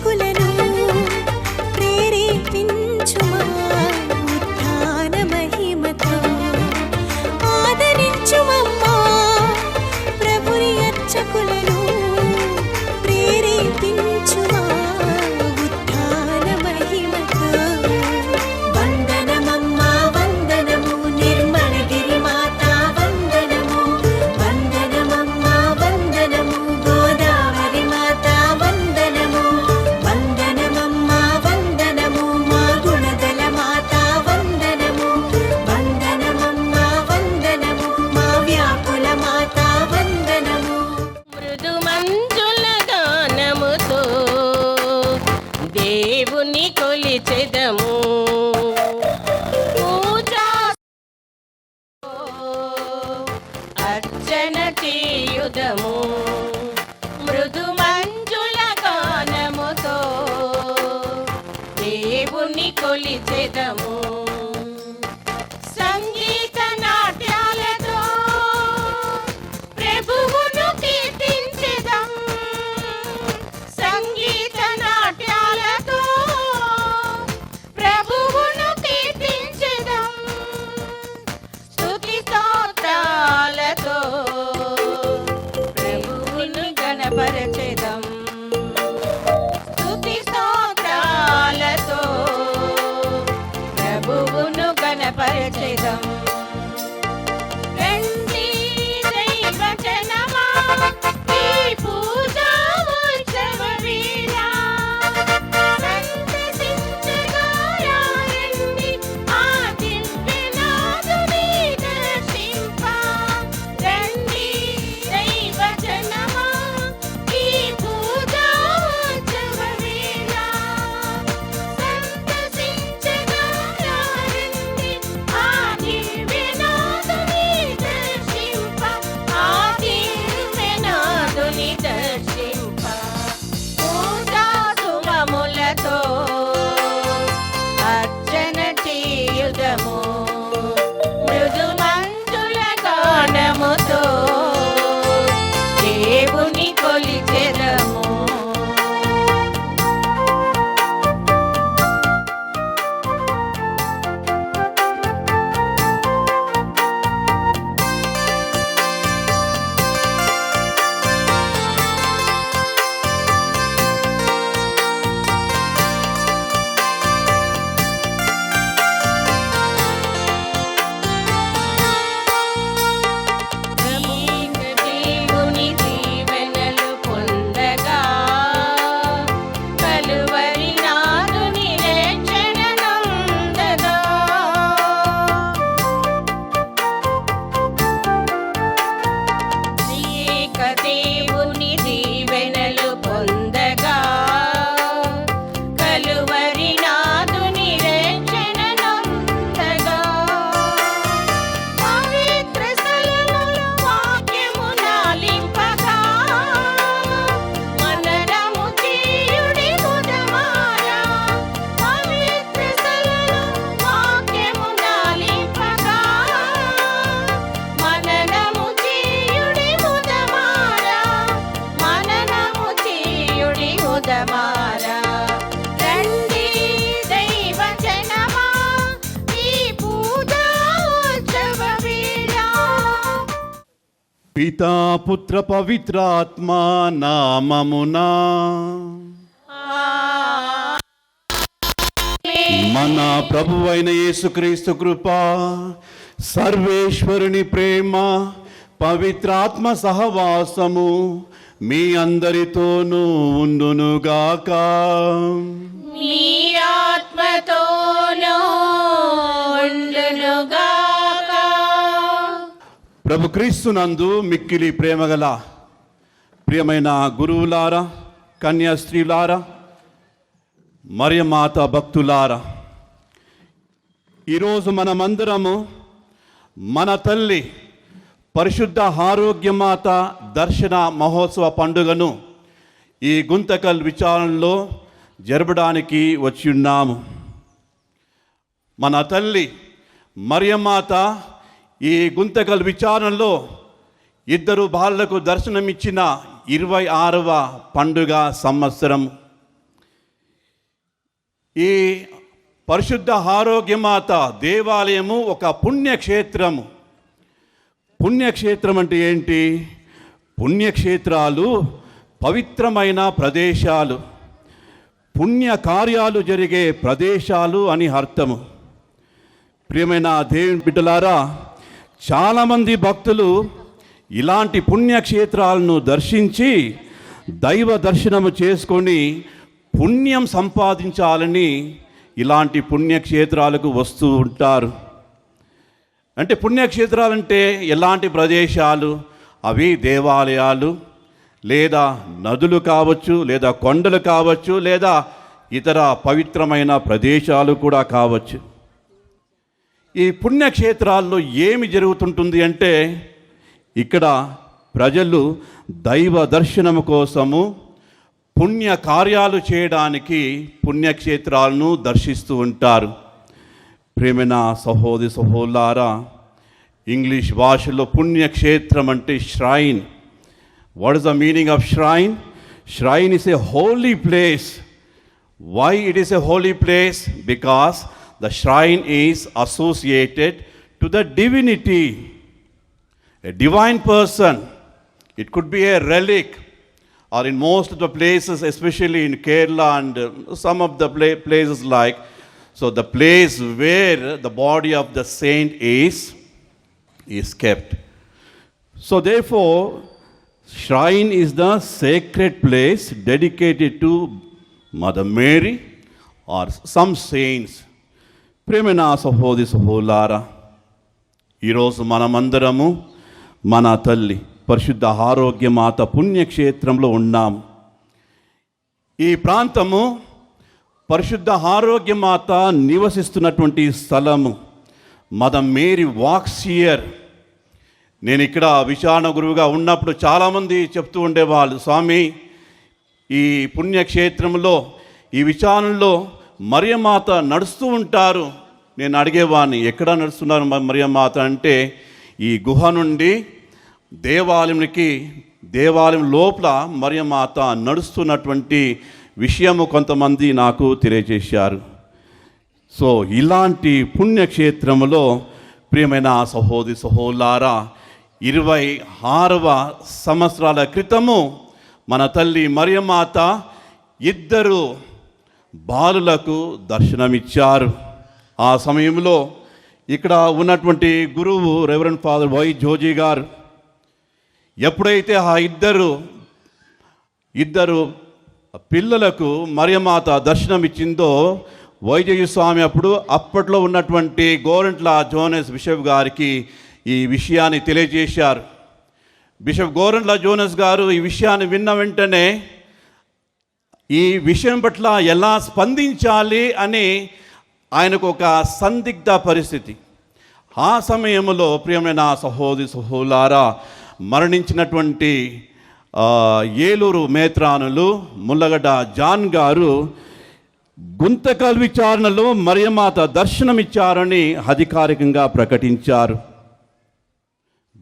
రక్షకులను ప్రేరేపించుమా ఉత్థాన మహిమతో ఆదరించుమమ్మా ప్రభుని అర్చకులను ప్రేరేపించుమా ఉత్థాన మహిమతో వందనమమ్మా వందనము నిర్మలగిరి మాతా వందనము వందనమమ్మా వందనము గోదావరి మాతా వందనము వందనమమ్మా వందనము మా గుణదల మాతా వందనము వందనమమ్మా వందనము మా వ్యాకుల మాతా వందనము మృదు మంజుల గానముతో దేవుని కొలిచెదము పూజా అర్చన చేయుదము మృదు మంజుల గానముతో దేవుని కొలిచెదము సంగీత నాట్యాలతో ప్రభువును కీర్తించెదం సంగీత నాట్యాలతో ప్రభువును కీర్తించెదం స్తుతి స్తోత్రాలతో ప్రభువును గణపరచెదం స్తుతి స్తోత్రాలతో ప్రభువును గణపరచెదం రండి దైవ జనమా ఈ పూజా ఉత్సవ వేళ సంతసించగా రండి ఆ దివ్యనాథుని దర్శింప రండి దైవ జనమా ఈ పూజా ఉత్సవ వేళ సంతసించగా రండి ఆ దివ్యనాథుని దర్శింప ఆ దివ్యనాథుని దర్శింప పూజా సుమములతో అర్చన చేయుదము మృదు మంజుల గానముతో దేవుని కొలిచెదము దేవుని దీవెనలు పొందగా కలువరి నాదుని రక్షణ నందగా ఏక దేవుని దీవెనలు పొందగా కలువరి నాదుని రక్షణ నందగా పవిత్ర స్థలములో వాక్యము నాలింపగా మననము చేయుడి ముదమారా పవిత్ర స్థలములో వాక్యము నాలింపగా మననము చేయుడి ముదమారా మననము చేయుడి ముదమారా రండి దైవ జనమా ఈ పూజా ఉత్సవ వేళ పితా పుత్ర పవిత్రాత్మ నామమునా మన ప్రభువైన యేసుక్రీస్తు కృప సర్వేశ్వరుని ప్రేమ పవిత్రాత్మ సహవాసము మీ అందరితోనూ ఉండునుగాక. మీ ఆత్మతోనూ ఉండునుగాక. ప్రభు క్రీస్తునందు మిక్కిలి ప్రేమగల ప్రియమైన గురువులారా, కన్యాస్త్రీలారా, మరియమాత భక్తులారా, ఈరోజు మనమందరము మన తల్లి పరిశుద్ధ ఆరోగ్యమాత దర్శన మహోత్సవ పండుగను ఈ గుంతకల్ విచారణలో జరపడానికి వచ్చి ఉన్నాము. మన తల్లి మరియమాత ఈ గుంతకల్ విచారణలో ఇద్దరు బాలలకు దర్శనమిచ్చిన 26వ పండుగ సంవత్సరం. ఈ పరిశుద్ధ ఆరోగ్యమాత దేవాలయము ఒక పుణ్యక్షేత్రము. పుణ్యక్షేత్రం అంటే ఏంటి? పుణ్యక్షేత్రాలు పవిత్రమైన ప్రదేశాలు, పుణ్య కార్యాలు జరిగే ప్రదేశాలు అని అర్థము. ప్రియమైన దేవుని బిడ్డలారా, చాలామంది భక్తులు ఇలాంటి పుణ్యక్షేత్రాలను దర్శించి దైవ దర్శనము చేసుకొని పుణ్యం సంపాదించాలని ఇలాంటి పుణ్యక్షేత్రాలకు వస్తూ ఉంటారు. అంటే పుణ్యక్షేత్రాలంటే ఎలాంటి ప్రదేశాలు? అవి దేవాలయాలు, లేదా నదులు కావచ్చు, లేదా కొండలు కావచ్చు, లేదా ఇతర పవిత్రమైన ప్రదేశాలు కూడా కావచ్చు. ఈ పుణ్యక్షేత్రాల్లో ఏమి జరుగుతుంటుంది అంటే, ఇక్కడ ప్రజలు దైవ దర్శనము కోసము పుణ్య కార్యాలు చేయడానికి పుణ్యక్షేత్రాలను దర్శిస్తూ ఉంటారు. ప్రేమైన సహోదరి సహోదరులారా, ఇంగ్లీష్ భాషలో పుణ్యక్షేత్రం అంటే shrine. What is the meaning of shrine? Shrine is a holy place. Why it is a holy place? Because the shrine is associated to the divinity, a divine person. It could be a relic, or in most of the places, especially in Kerala and some of the places like, so the place where the body of the saint is kept. So therefore, shrine is the sacred place dedicated to Mother Mary or some saints. ప్రేమైన సహోదరి సహోదరులారా, ఈరోజు మనమందరము మన తల్లి పరిశుద్ధ ఆరోగ్యమాత పుణ్యక్షేత్రంలో ఉన్నాము. ఈ ప్రాంతము పరిశుద్ధ ఆరోగ్యమాత నివసిస్తున్నటువంటి స్థలము. Mother Mary was here. నేను ఇక్కడ విచారణ గురువుగా ఉన్నప్పుడు చాలామంది చెప్తూ ఉండేవాళ్ళు, స్వామి ఈ పుణ్యక్షేత్రంలో, ఈ విచారణలో మరియమాత నడుస్తూ ఉంటారు. నేను అడిగేవాడిని, ఎక్కడ నడుస్తున్నారు మరియమాత అంటే, ఈ గుహ నుండి దేవాలయం లోపల మరియమాత నడుస్తున్నటువంటి విషయము కొంతమంది నాకు తెలియజేశారు. సో ఇలాంటి పుణ్యక్షేత్రములో ప్రియమైన సహోదరి సహోదరులారా, 26వ సంవత్సరాల క్రితము మన తల్లి మరియమాత 2 బాలులకు దర్శనమిచ్చారు. ఆ సమయంలో ఇక్కడ ఉన్నటువంటి గురువు రెవరెండ్ ఫాదర్ వై జోజీ గారు ఎప్పుడైతే ఆ ఇద్దరు పిల్లలకు మరియమాత దర్శనమిచ్చిందో, వైజయ్య స్వామి అప్పట్లో ఉన్నటువంటి గోరంట్ల జోనస్ బిషప్ గారికి ఈ విషయాన్ని తెలియజేశారు. బిషప్ గోరంట్ల జోనస్ గారు ఈ విషయాన్ని విన్న వెంటనే ఈ విషయం పట్ల ఎలా స్పందించాలి అని ఆయనకు ఒక సందిగ్ధ పరిస్థితి. ఆ సమయంలో ప్రియమైన సహోదరి సహోదరులారా, మరణించినటువంటి ఏలూరు మేత్రానులు ముల్లగడ్డ జాన్ గారు గుంతకల్ విచారణలో మరియమాత దర్శనమిచ్చారని అధికారికంగా ప్రకటించారు.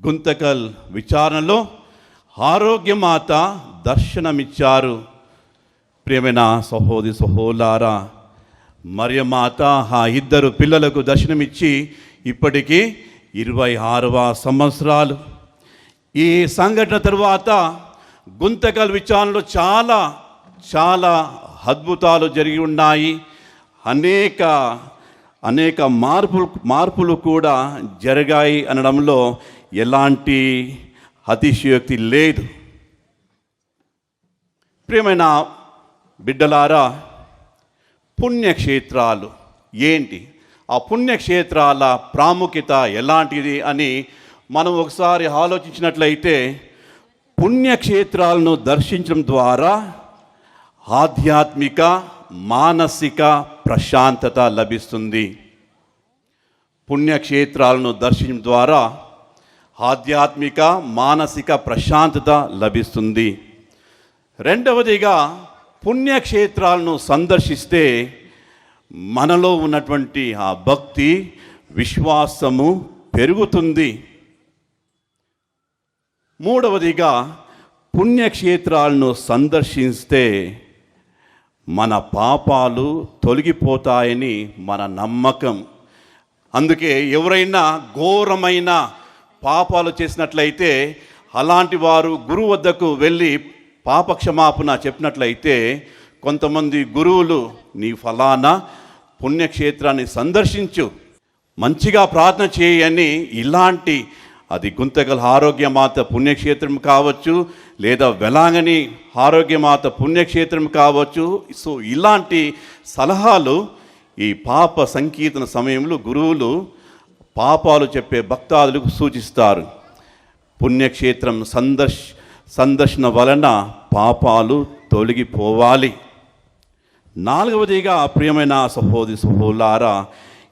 గుంతకల్ విచారణలో ఆరోగ్యమాత దర్శనమిచ్చారు. ప్రియమైన సహోదరి సహోదరులారా, మరియమాత ఆ 2 పిల్లలకు దర్శనమిచ్చి ఇప్పటికీ 26వ సంవత్సరాలు. ఈ సంఘటన తరువాత గుంతకల్ విచారణలో చాలా చాలా అద్భుతాలు జరిగి ఉన్నాయి. అనేక మార్పులు కూడా జరిగాయి అనడంలో ఎలాంటి అతిశయోక్తి లేదు. ప్రియమైన బిడ్డలారా, పుణ్యక్షేత్రాలు ఏంటి? ఆ పుణ్యక్షేత్రాల ప్రాముఖ్యత ఎలాంటిది అని మనం ఒకసారి ఆలోచించినట్లయితే, పుణ్యక్షేత్రాలను దర్శించడం ద్వారా ఆధ్యాత్మిక మానసిక ప్రశాంతత లభిస్తుంది. పుణ్యక్షేత్రాలను దర్శించడం ద్వారా ఆధ్యాత్మిక మానసిక ప్రశాంతత లభిస్తుంది. రెండవదిగా, పుణ్యక్షేత్రాలను సందర్శిస్తే మనలో ఉన్నటువంటి ఆ భక్తి విశ్వాసము పెరుగుతుంది. మూడవదిగా, పుణ్యక్షేత్రాలను సందర్శిస్తే మన పాపాలు తొలగిపోతాయని మన నమ్మకం. అందుకే ఎవరైనా ఘోరమైన పాపాలు చేసినట్లయితే అలాంటి వారు గురువు వద్దకు వెళ్ళి పాపక్షమాపణ చెప్పినట్లయితే కొంతమంది గురువులు నీ ఫలానా పుణ్యక్షేత్రాన్ని సందర్శించు, మంచిగా ప్రార్థన చేయని, ఇలాంటి అది గుంతకల్ ఆరోగ్యమాత పుణ్యక్షేత్రం కావచ్చు, లేదా వెలాంగని ఆరోగ్యమాత పుణ్యక్షేత్రం కావచ్చు. సో ఇలాంటి సలహాలు ఈ పాప సంకీర్తన సమయంలో గురువులు పాపాలు చెప్పే భక్తాదులకు సూచిస్తారు. పుణ్యక్షేత్రం సందర్శన వలన పాపాలు తొలగిపోవాలి. 4వదిగా ప్రియమైన సహోదరులారా,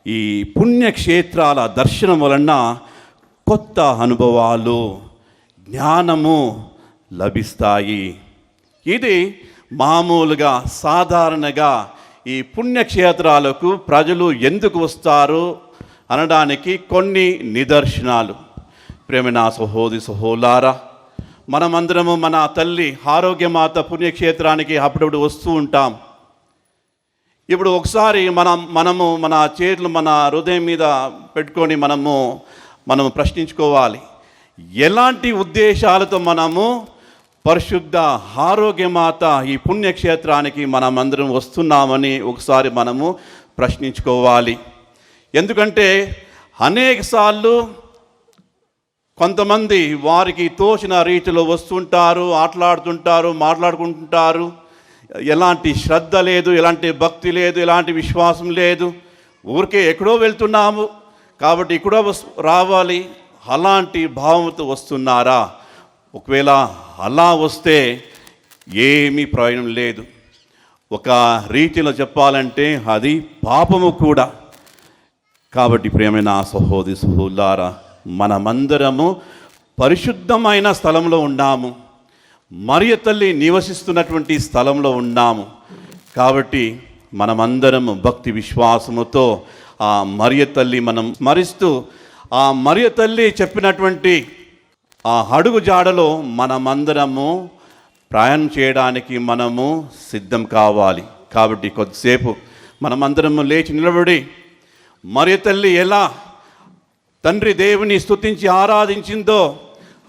ఈ పుణ్యక్షేత్రాల దర్శనం వలన కొత్త అనుభవాలు, జ్ఞానము లభిస్తాయి. ఇది మామూలుగా సాధారణంగా ఈ పుణ్యక్షేత్రాలకు ప్రజలు ఎందుకు వస్తారు అనడానికి కొన్ని నిదర్శనాలు. ప్రేమైన సహోదరులారా, మనమందరము మన తల్లి ఆరోగ్యమాత పుణ్యక్షేత్రానికి అప్పుడప్పుడు వస్తూ ఉంటాం. ఇప్పుడు ఒకసారి మనము మన చేతులు మన హృదయం మీద పెట్టుకొని మనము ప్రశ్నించుకోవాలి, ఎలాంటి ఉద్దేశాలతో మనము పరిశుద్ధ ఆరోగ్యమాత ఈ పుణ్యక్షేత్రానికి మనమందరం వస్తున్నామని ఒకసారి మనము ప్రశ్నించుకోవాలి. ఎందుకంటే అనేకసార్లు కొంతమంది వారికి తోచిన రీతిలో వస్తుంటారు, ఆటలాడుతుంటారు, మాట్లాడుకుంటుంటారు. ఎలాంటి శ్రద్ధ లేదు, ఎలాంటి భక్తి లేదు, ఎలాంటి విశ్వాసం లేదు. ఊరికే ఎక్కడో వెళ్తున్నాము కాబట్టి ఇక్కడ రావాలి, అలాంటి భావంతో వస్తున్నారా? ఒకవేళ అలా వస్తే ఏమీ ప్రయోజనం లేదు. ఒక రీతిలో చెప్పాలంటే అది పాపము కూడా. కాబట్టి ప్రియమైన సహోదరులారా, మనమందరము పరిశుద్ధమైన స్థలంలో ఉన్నాము, మరియ తల్లి నివసిస్తున్నటువంటి స్థలంలో ఉన్నాము. కాబట్టి మనమందరము భక్తి విశ్వాసముతో ఆ మరియ తల్లి మనం స్మరిస్తూ ఆ మరియ తల్లి చెప్పినటువంటి ఆ అడుగు జాడలో మనమందరము ప్రయాణం చేయడానికి మనము సిద్ధం కావాలి. కాబట్టి కొద్దిసేపు మనమందరము లేచి నిలబడి మరియ తల్లి ఎలా తండ్రి దేవుని స్తుతించి ఆరాధించిందో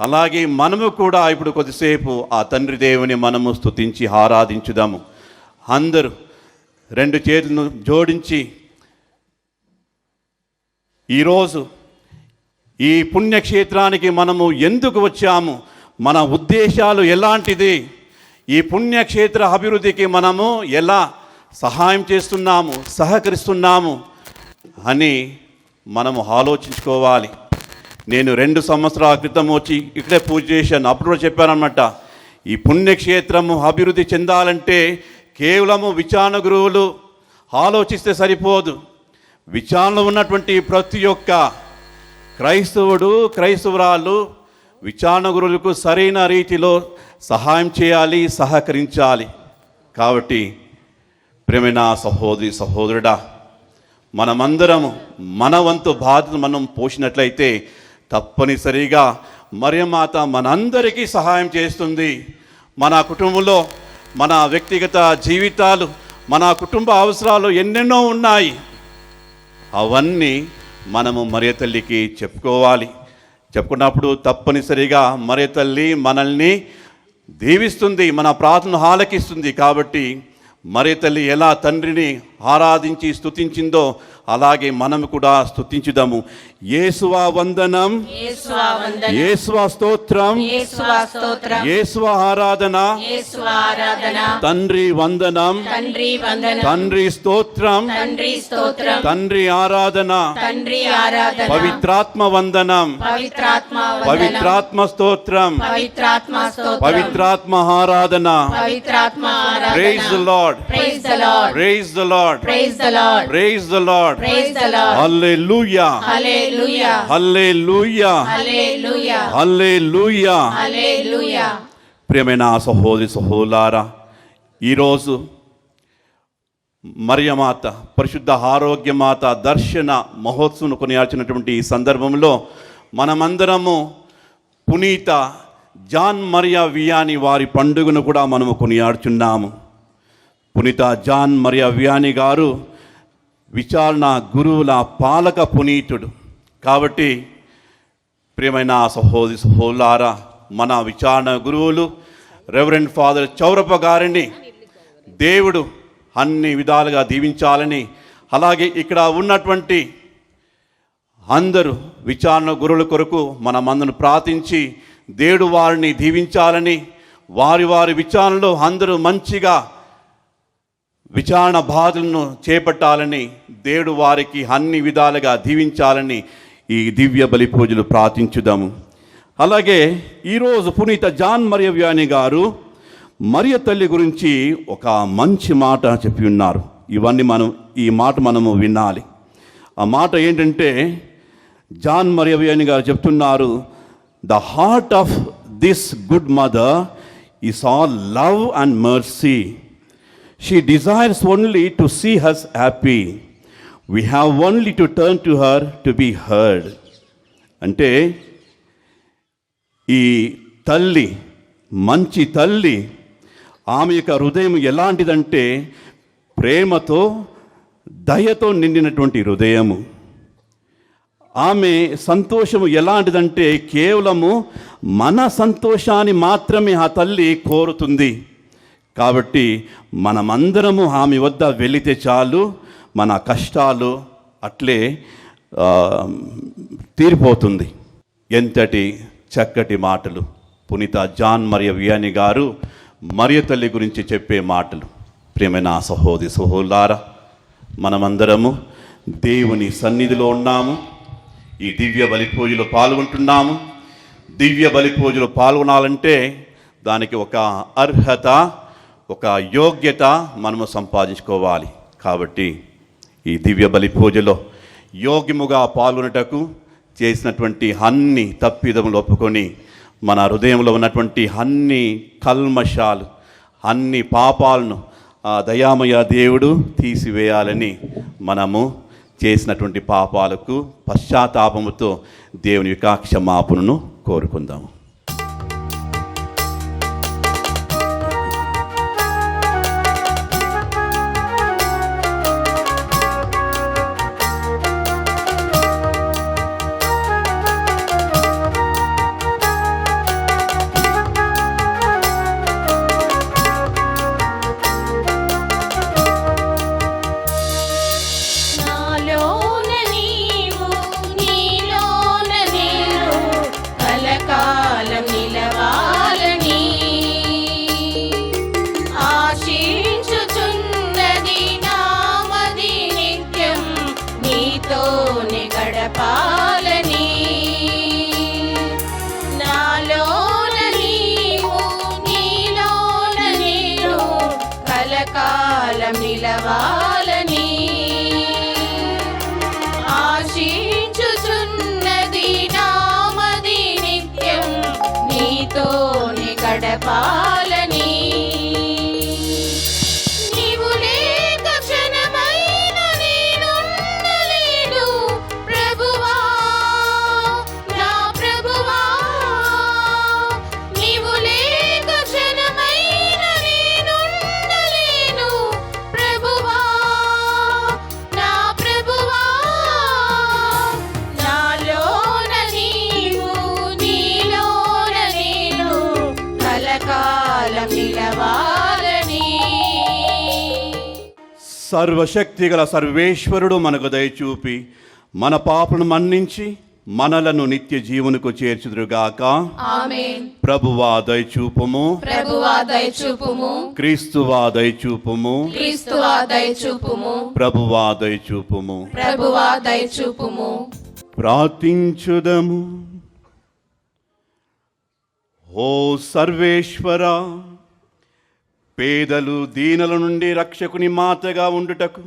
అలాగే మనము కూడా ఇప్పుడు కొద్దిసేపు ఆ తండ్రి దేవుని మనము స్తుతించి ఆరాధించుదాము. అందరూ 2 చేతులను జోడించి ఈరోజు ఈ పుణ్యక్షేత్రానికి మనము ఎందుకు వచ్చాము, మన ఉద్దేశాలు ఎలాంటిది, ఈ పుణ్యక్షేత్ర అభివృద్ధికి మనము ఎలా సహాయం చేస్తున్నాము, సహకరిస్తున్నాము అని మనము ఆలోచించుకోవాలి. నేను 2 సంవత్సరాల క్రితం వచ్చి ఇక్కడే పూజ చేశాను. అప్పుడు కూడా చెప్పానన్నమాట, ఈ పుణ్యక్షేత్రము అభివృద్ధి చెందాలంటే కేవలము విచారణ గురువులు ఆలోచిస్తే సరిపోదు. విచారణలో ఉన్నటువంటి ప్రతి ఒక్క క్రైస్తవుడు క్రైస్తవురాలు విచారణ గురువులకు సరైన రీతిలో సహాయం చేయాలి, సహకరించాలి. కాబట్టి ప్రేమైన సహోదరుడా, మనమందరము మన వంతు బాధ్యత మనం పోసినట్లయితే తప్పనిసరిగా మరియమాత మనందరికీ సహాయం చేస్తుంది. మన కుటుంబంలో మన వ్యక్తిగత జీవితాలు, మన కుటుంబ అవసరాలు ఎన్నెన్నో ఉన్నాయి. అవన్నీ మనము మరియ తల్లికి చెప్పుకోవాలి. చెప్పుకున్నప్పుడు తప్పనిసరిగా మరియ తల్లి మనల్ని దీవిస్తుంది, మన ప్రార్థనను ఆలకిస్తుంది. కాబట్టి మరియ తల్లి ఎలా తండ్రిని ఆరాధించి స్తుతించిందో అలాగే మనం కూడా స్తుతించుదాము. యేసువా వందనం, యేసువా స్తోత్రం, యేసువా ఆరాధన, తండ్రి వందనం, తండ్రి స్తోత్రం, తండ్రి ఆరాధన, పవిత్రాత్మ వందనం, పవిత్రాత్మ స్తోత్రం, పవిత్రాత్మ ఆరాధన. Praise the Lord, praise the Lord, praise the Lord, praise the Lord. Praise the Lord. Hallelujah. Hallelujah. Hallelujah. Hallelujah. Hallelujah. Hallelujah. ప్రియమైన సహోదరులారా, ఈరోజు మరియమాత పరిశుద్ధ ఆరోగ్యమాత దర్శన మహోత్సవం కొనియాల్సినటువంటి ఈ సందర్భంలో మనమందరము పునీత జాన్ మరియా వియాని వారి పండుగను కూడా మనము కొనియాడుచున్నాము. పునీత జాన్ మరియా వియాని గారు విచారణ గురువుల పాలక పునీతుడు. కాబట్టి ప్రియమైన సహోదరులారా, మన విచారణ గురువులు రెవరెండ్ ఫాదర్ చౌరప్ప గారిని దేవుడు అన్ని విధాలుగా దీవించాలని, అలాగే ఇక్కడ ఉన్నటువంటి అందరూ విచారణ గురువుల కొరకు మనమందరం ప్రార్థించి దేవుడు వారిని దీవించాలని, వారి వారి విచారణలో అందరూ మంచిగా విచారణ బాధలను చేపట్టాలని, దేవుడు వారికి అన్ని విధాలుగా దీవించాలని ఈ దివ్య బలి పూజలు ప్రార్థించుదాము. అలాగే ఈరోజు పునీత జాన్ మరియా వియాని గారు మరియ తల్లి గురించి ఒక మంచి మాట చెప్పి ఉన్నారు. ఈ మాట మనము వినాలి. ఆ మాట ఏంటంటే, జాన్ మరియా వియాని గారు చెప్తున్నారు, the heart of this good mother is all love and mercy. She desires only to see us happy. We have only to turn to her to be heard. అంటే ఈ తల్లి, మంచి తల్లి, ఆమె యొక్క హృదయం ఎలాంటిదంటే ప్రేమతో దయతో నిండినటువంటి హృదయము. ఆమె సంతోషము ఎలాంటిదంటే కేవలము మన సంతోషాన్ని మాత్రమే ఆ తల్లి కోరుతుంది. కాబట్టి మనమందరము ఆమె వద్ద వెళితే చాలు, మన కష్టాలు అట్లే తీరిపోతుంది. ఎంతటి చక్కటి మాటలు పునీత జాన్ మరియా వియాని గారు మరియ తల్లి గురించి చెప్పే మాటలు. ప్రియమైన సహోదరులారా, మనమందరము దేవుని సన్నిధిలో ఉన్నాము, ఈ దివ్య బలి పూజలో పాల్గొంటున్నాము. దివ్య బలి పూజలో పాల్గొనాలంటే దానికి ఒక అర్హత, ఒక యోగ్యత మనము సంపాదించుకోవాలి. కాబట్టి ఈ దివ్య బలి పూజలో యోగ్యముగా పాల్గొనుటకు చేసినటువంటి అన్ని తప్పిదములు ఒప్పుకొని మన హృదయంలో ఉన్నటువంటి అన్ని కల్మషాలు, అన్ని పాపాలను దయామయ దేవుడు తీసివేయాలని మనము చేసినటువంటి పాపాలకు పశ్చాత్తాపముతో దేవుని యొక్క క్షమాపణను కోరుకుందాము. నిలవాలని ఆశించుచున్నది నామది నిత్యం నీతోనే గడపాలని. నీవు లేక క్షణమైన నేనుండలేను ప్రభువా, నా ప్రభువా. నీవు లేక క్షణమైన నేనుండలేను ప్రభువా, నా ప్రభువా. నాలోన నీవు, నీలోన నేను కలకాలం నిలవాలని. సర్వశక్తి గల సర్వేశ్వరుడు మనకు దయచూపి మన పాపను మన్నించి మనలను నిత్య జీవనకు చేర్చుదురుగాక. ఆమేన్. ప్రభువా దయచూపుము, ప్రభువా దయచూపుము, క్రీస్తువా దయచూపుము, క్రీస్తువా దయచూపుము, ప్రభువా దయచూపుము. ప్రభువా దయచూపుము. ప్రార్థించుదము. ఓ సర్వేశ్వరా, పేదలు దీనుల నుండి రక్షకుని మాతగా ఉండుటకు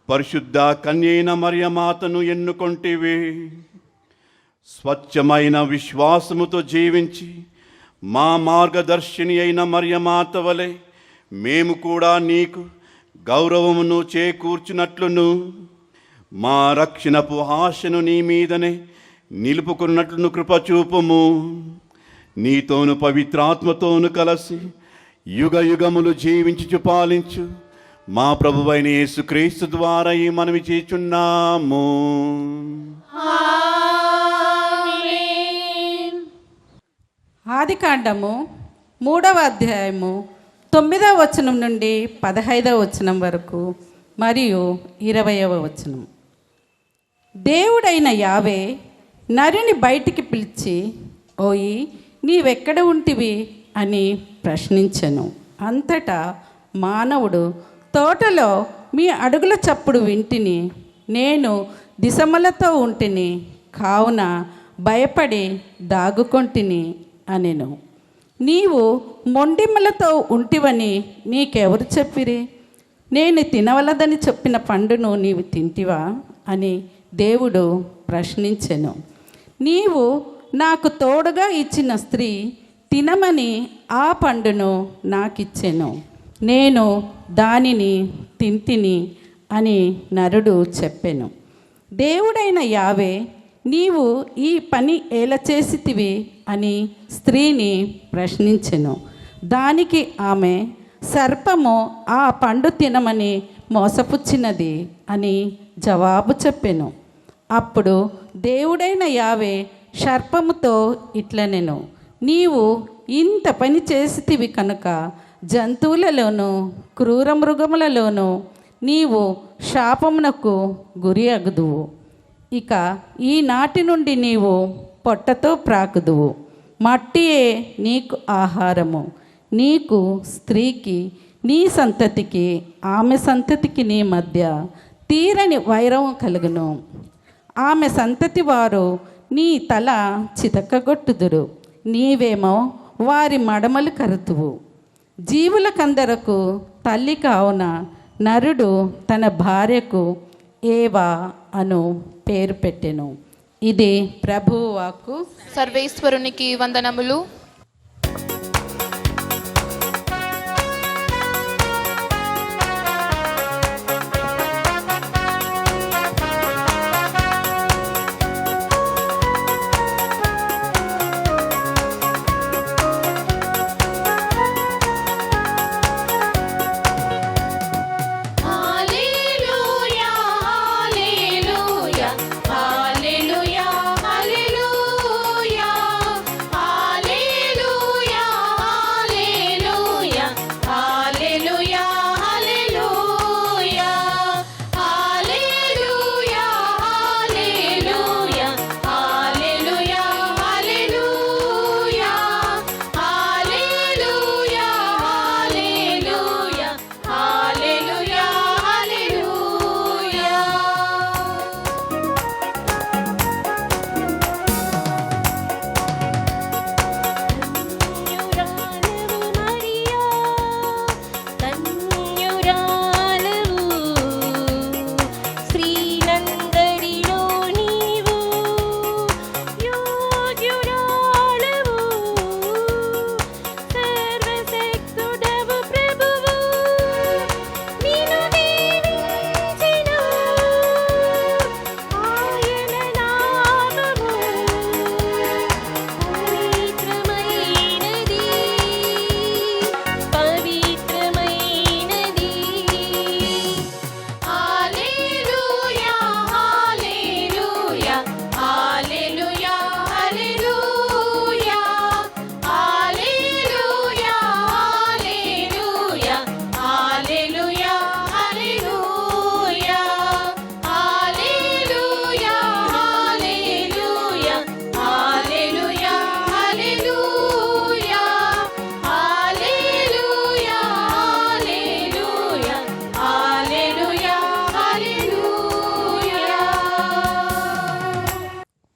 పరిశుద్ధ కన్యైన మరియమాతను ఎన్నుకొంటివి. స్వచ్ఛమైన విశ్వాసముతో జీవించి మా మార్గదర్శిని అయిన మరియమాత వలె మేము కూడా నీకు గౌరవమును చేకూర్చున్నట్లును మా రక్షణపు ఆశను నీ మీదనే నిలుపుకున్నట్లును కృపచూపుము. నీతోను పవిత్రాత్మతోను కలిసి యుగ యుగములు జీవించుచు పాలించు మా ప్రభువైన యేసుక్రీస్తు ద్వారా ఈ మనవి చేచున్నాము. ఆదికాండము 3వ అధ్యాయము 9వ వచనం నుండి 15వ వచనం వరకు మరియు 20వ వచనం. దేవుడైన యావే నరుని బయటికి పిలిచి, ఓయి నీవెక్కడ ఉంటివి అని ప్రశ్నించెను. అంతటా మానవుడు, తోటలో మీ అడుగుల చప్పుడు వింటిని, నేను దిశమలతో ఉంటిని, కావున భయపడి దాగుకొంటిని అనెను. నీవు మొండిమలతో ఉంటివని నీకెవరు చెప్పిరి? నేను తినవలదని చెప్పిన పండును నీవు తింటివా అని దేవుడు ప్రశ్నించెను. నీవు నాకు తోడుగా ఇచ్చిన స్త్రీ తినమని ఆ పండును నాకిచ్చెను, నేను దానిని తింటిని అని నరుడు చెప్పెను. దేవుడైన యావే, నీవు ఈ పని ఎలా చేసితివి అని స్త్రీని ప్రశ్నించెను. దానికి ఆమె, సర్పము ఆ పండు తినమని మోసపుచ్చినది అని జవాబు చెప్పెను. అప్పుడు దేవుడైన యావే సర్పముతో ఇట్లనెను, నీవు ఇంత పని చేసితివి కనుక జంతువులలోనూ క్రూర మృగములలోనూ నీవు శాపమునకు గురి అగుదువు. ఇక ఈనాటి నుండి నీవు పొట్టతో ప్రాకుదువు, మట్టియే నీకు ఆహారము. నీకు స్త్రీకి నీ సంతతికి ఆమె సంతతికి నీ మధ్య తీరని వైరం కలుగును. ఆమె సంతతి వారు నీ తల చితకగొట్టుదురు, నీవేమో వారి మడమలు కరుతువు. జీవులకందరకు తల్లి కావున నరుడు తన భార్యకు ఏవా అను పేరు పెట్టెను. ఇది ప్రభువు వాక్కు. సర్వేశ్వరునికి వందనములు.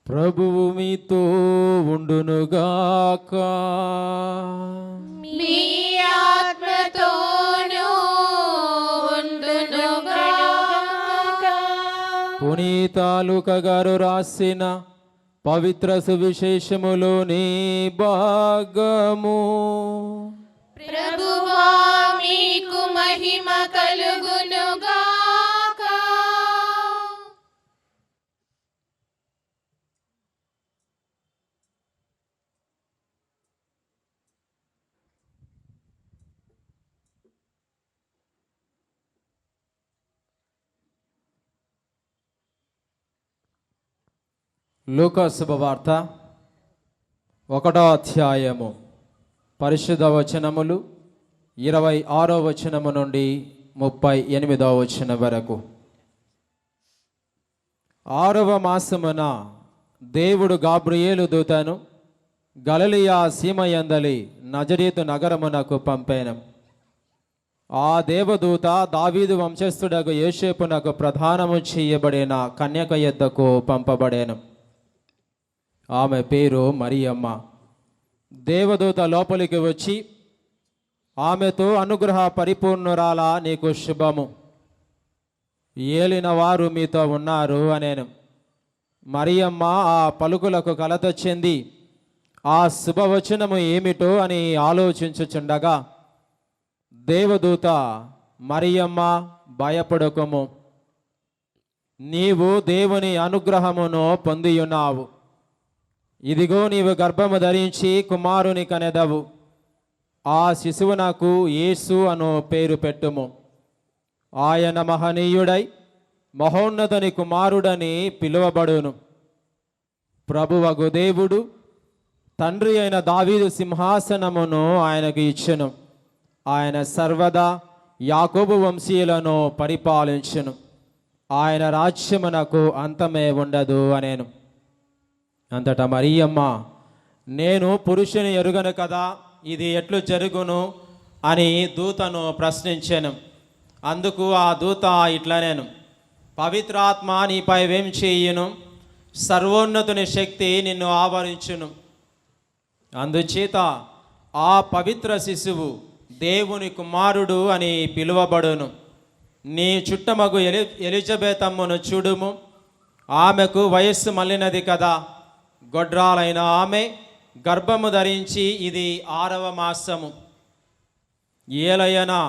ప్రభువు మీతో ఉండునుగాక. మీ ఆత్మతోనూ ఉండునుగాక. పునీత లూకా గారు రాసిన పవిత్ర సువిశేషములోని భాగము. ప్రభువా మీకు మహిమ కలుగునుగాక. లూకా శుభవార్త 1వ అధ్యాయము పరిశుద్ధ వచనములు 26వ వచనము నుండి 38వ వచనం వరకు. 6వ మాసమున దేవుడు గాబ్రియేలు దూతను గలిలయ సీమయందలి నజరేతు నగరమునకు పంపెను. ఆ దేవదూత దావీదు వంశస్థుడకు యోసేపునకు ప్రధానము చేయబడిన కన్యక యొద్దకు పంపబడేను. ఆమె పేరు మరియమ్మ. దేవదూత లోపలికి వచ్చి ఆమెతో, అనుగ్రహ పరిపూర్ణురాల, నీకు శుభము, ఏలిన వారు మీతో ఉన్నారు అనేను. మరియమ్మ ఆ పలుకులకు కలత చెంది ఆ శుభవచనము ఏమిటో అని ఆలోచించుచుండగా దేవదూత, మరియమ్మ, భయపడకుము, నీవు దేవుని అనుగ్రహమును పొందియున్నావు. ఇదిగో నీవు గర్భము ధరించి కుమారుని కనెదవు. ఆ శిశువునకు యేసు అను పేరు పెట్టుము. ఆయన మహనీయుడై మహోన్నతుని కుమారుడని పిలువబడును. ప్రభువగు దేవుడు తండ్రి అయిన దావీదు సింహాసనమును ఆయనకు ఇచ్చెను. ఆయన సర్వదా యాకోబు వంశీయులను పరిపాలించును. ఆయన రాజ్యమునకు అంతమే ఉండదు అనేను. అంతటా మరియమ్మ, నేను పురుషుని ఎరుగను కదా, ఇది ఎట్లు జరుగును అని దూతను ప్రశ్నించెను. అందుకు ఆ దూత ఇట్లనేను, పవిత్రాత్మ నీపై వేం చేయును, సర్వోన్నతుని శక్తి నిన్ను ఆవరించును. అందుచేత ఆ పవిత్ర శిశువు దేవుని కుమారుడు అని పిలువబడును. నీ చుట్టమగు ఎలిజబెతమ్మను చూడుము, ఆమెకు వయస్సు మళ్ళినది కదా. గొడ్రాలైన ఆమె గర్భము ధరించి ఇది 6వ మాసము. ఏలయనా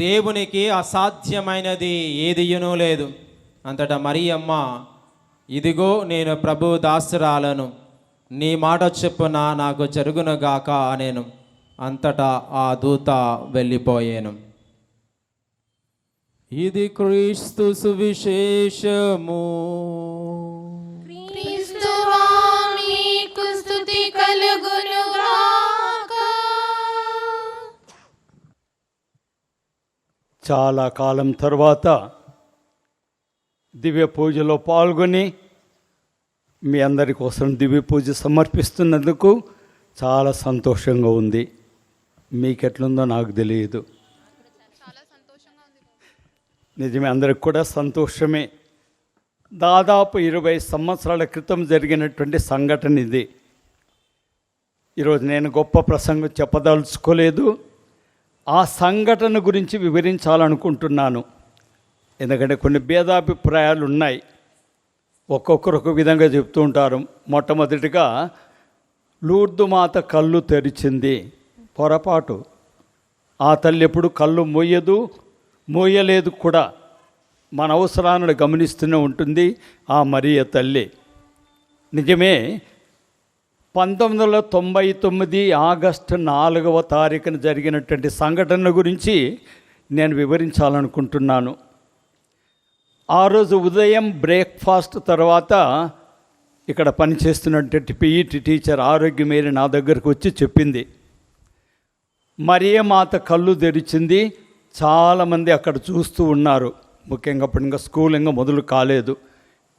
దేవునికి అసాధ్యమైనది ఏదియునూ లేదు. అంతటా మరియమ్మ, ఇదిగో నేను ప్రభు దాసురాలను, నీ మాట చొప్పున నాకు జరుగునుగాక అనేను. అంతటా ఆ దూత వెళ్ళిపోయాను. ఇది క్రీస్తు సువిశేషము. క్రీస్తువా మీకు స్తుతి కలుగునుగాక. చాలా కాలం తర్వాత దివ్య పూజలో పాల్గొని మీ అందరి కోసం దివ్య పూజ సమర్పిస్తున్నందుకు చాలా సంతోషంగా ఉంది. మీకెట్లుందో నాకు తెలియదు. నిజమే, అందరికి కూడా సంతోషమే. దాదాపు 20 సంవత్సరాల క్రితం జరిగినటువంటి సంఘటన ఇది. ఈరోజు నేను గొప్ప ప్రసంగం చెప్పదలుచుకోలేదు. ఆ సంఘటన గురించి వివరించాలనుకుంటున్నాను. ఎందుకంటే కొన్ని భేదాభిప్రాయాలు ఉన్నాయి, ఒక్కొక్కరు ఒక విధంగా చెప్తూ ఉంటారు. మొట్టమొదటిగా లూర్దు మాత కళ్ళు తెరిచింది. పొరపాటు. ఆ తల్లి ఎప్పుడు కళ్ళు మోయలేదు కూడా. మన అవసరాలను గమనిస్తూనే ఉంటుంది ఆ మరియ తల్లి. నిజమే, 1999 ఆగస్టు 4వ తారీఖున జరిగినటువంటి సంఘటన గురించి నేను వివరించాలనుకుంటున్నాను. ఆ రోజు ఉదయం బ్రేక్ఫాస్ట్ తర్వాత ఇక్కడ పనిచేస్తున్నటువంటి పీఈటీ టీచర్ ఆరోగ్యమేరి నా దగ్గరకు వచ్చి చెప్పింది, మరియ మాత కళ్ళు తెరిచింది. చాలామంది అక్కడ చూస్తూ ఉన్నారు. ముఖ్యంగా అప్పుడు ఇంకా స్కూల్ ఇంకా మొదలు కాలేదు.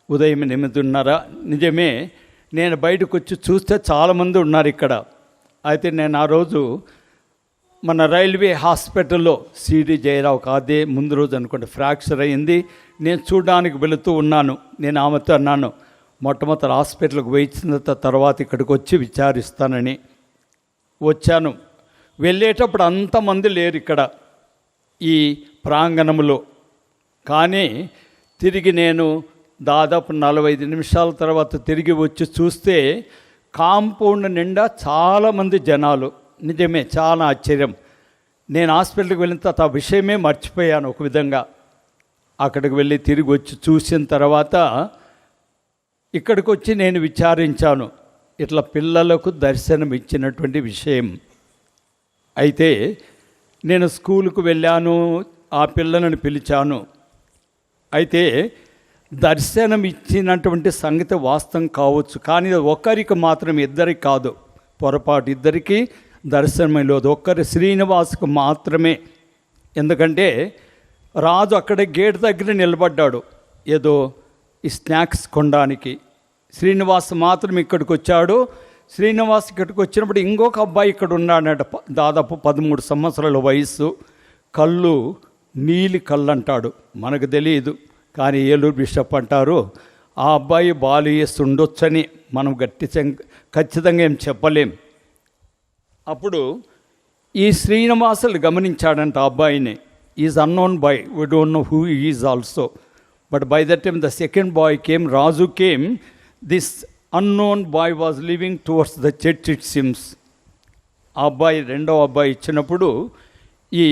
ఉదయం 8:30. నిజమే, నేను బయటకు వచ్చి చూస్తే చాలామంది ఉన్నారు ఇక్కడ. అయితే నేను ఆ రోజు మన రైల్వే హాస్పిటల్లో సిడి జయరావుకి అదే ముందు రోజు అనుకుంటే ఫ్రాక్చర్ అయ్యింది. నేను చూడడానికి వెళుతూ ఉన్నాను. నేను ఆమెతో అన్నాను, మొట్టమొదటి హాస్పిటల్కి వేయించిన తర్వాత ఇక్కడికి వచ్చి విచారిస్తానని వచ్చాను. వెళ్ళేటప్పుడు అంతమంది లేరు ఇక్కడ ఈ ప్రాంగణంలో. కానీ తిరిగి నేను దాదాపు 45 నిమిషాల తర్వాత తిరిగి వచ్చి చూస్తే కాంపౌండ్ నిండా చాలామంది జనాలు. నిజమే, చాలా ఆశ్చర్యం. నేను హాస్పిటల్కి వెళ్ళిన తర్వాత ఆ విషయమే మర్చిపోయాను ఒక విధంగా. అక్కడికి వెళ్ళి తిరిగి వచ్చి చూసిన తర్వాత ఇక్కడికి వచ్చి నేను విచారించాను ఇట్లా పిల్లలకు దర్శనం ఇచ్చినటువంటి విషయం. అయితే నేను స్కూలుకు వెళ్ళాను, ఆ పిల్లలను పిలిచాను. అయితే దర్శనం ఇచ్చినటువంటి సంగతి వాస్తవం కావచ్చు, కానీ ఒక్కరికి మాత్రం, ఇద్దరికి కాదు. పొరపాటు, ఇద్దరికి దర్శనమే లేదు, ఒక్కరి శ్రీనివాసుకు మాత్రమే. ఎందుకంటే రాజు అక్కడ గేట్ దగ్గర నిలబడ్డాడు ఏదో ఈ స్నాక్స్ కొనడానికి. శ్రీనివాస్ మాత్రం ఇక్కడికి వచ్చాడు. శ్రీనివాస్ ఇక్కడికి వచ్చినప్పుడు ఇంకొక అబ్బాయి ఇక్కడ ఉన్నాడట, దాదాపు 13 సంవత్సరాల వయస్సు. కళ్ళు నీలి కళ్ళు అంటాడు, మనకు తెలియదు, కానీ ఏలూరు బిషప్ అంటారు ఆ అబ్బాయి బాలియస్ ఉండొచ్చని. మనం ఖచ్చితంగా ఏం చెప్పలేం. అప్పుడు ఈ శ్రీనివాసులు గమనించాడంట ఆ అబ్బాయిని. Is unknown boy, we don't know who is also. But by that time the second boy came, Raju came, this unknown boy was living towards the church it seems. ఆ అబ్బాయి, రెండవ అబ్బాయి ఇచ్చినప్పుడు ఈ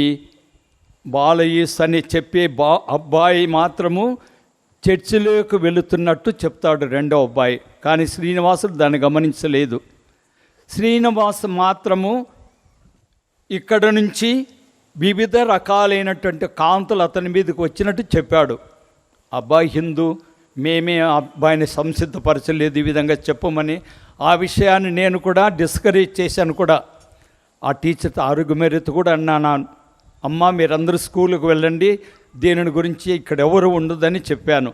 బాలయీస్ అని చెప్పే అబ్బాయి మాత్రము చర్చిలోకి వెళుతున్నట్టు చెప్తాడు రెండవ అబ్బాయి. కానీ శ్రీనివాసుడు దాన్ని గమనించలేదు. శ్రీనివాస్ మాత్రము ఇక్కడ నుంచి వివిధ రకాలైనటువంటి కాంతులు అతని మీదకి వచ్చినట్టు చెప్పాడు. అబ్బాయి హిందూ, మేమే ఆ అబ్బాయిని సంసిద్ధపరచలేదు ఈ విధంగా చెప్పమని. ఆ విషయాన్ని నేను కూడా డిస్కరేజ్ చేశాను కూడా. ఆ టీచర్ ఆరోగ్యమేరెత్తు కూడా అన్నాను, అమ్మ మీరందరూ స్కూల్కి వెళ్ళండి, దీనిని గురించి ఇక్కడ ఎవరు ఉండదని చెప్పాను.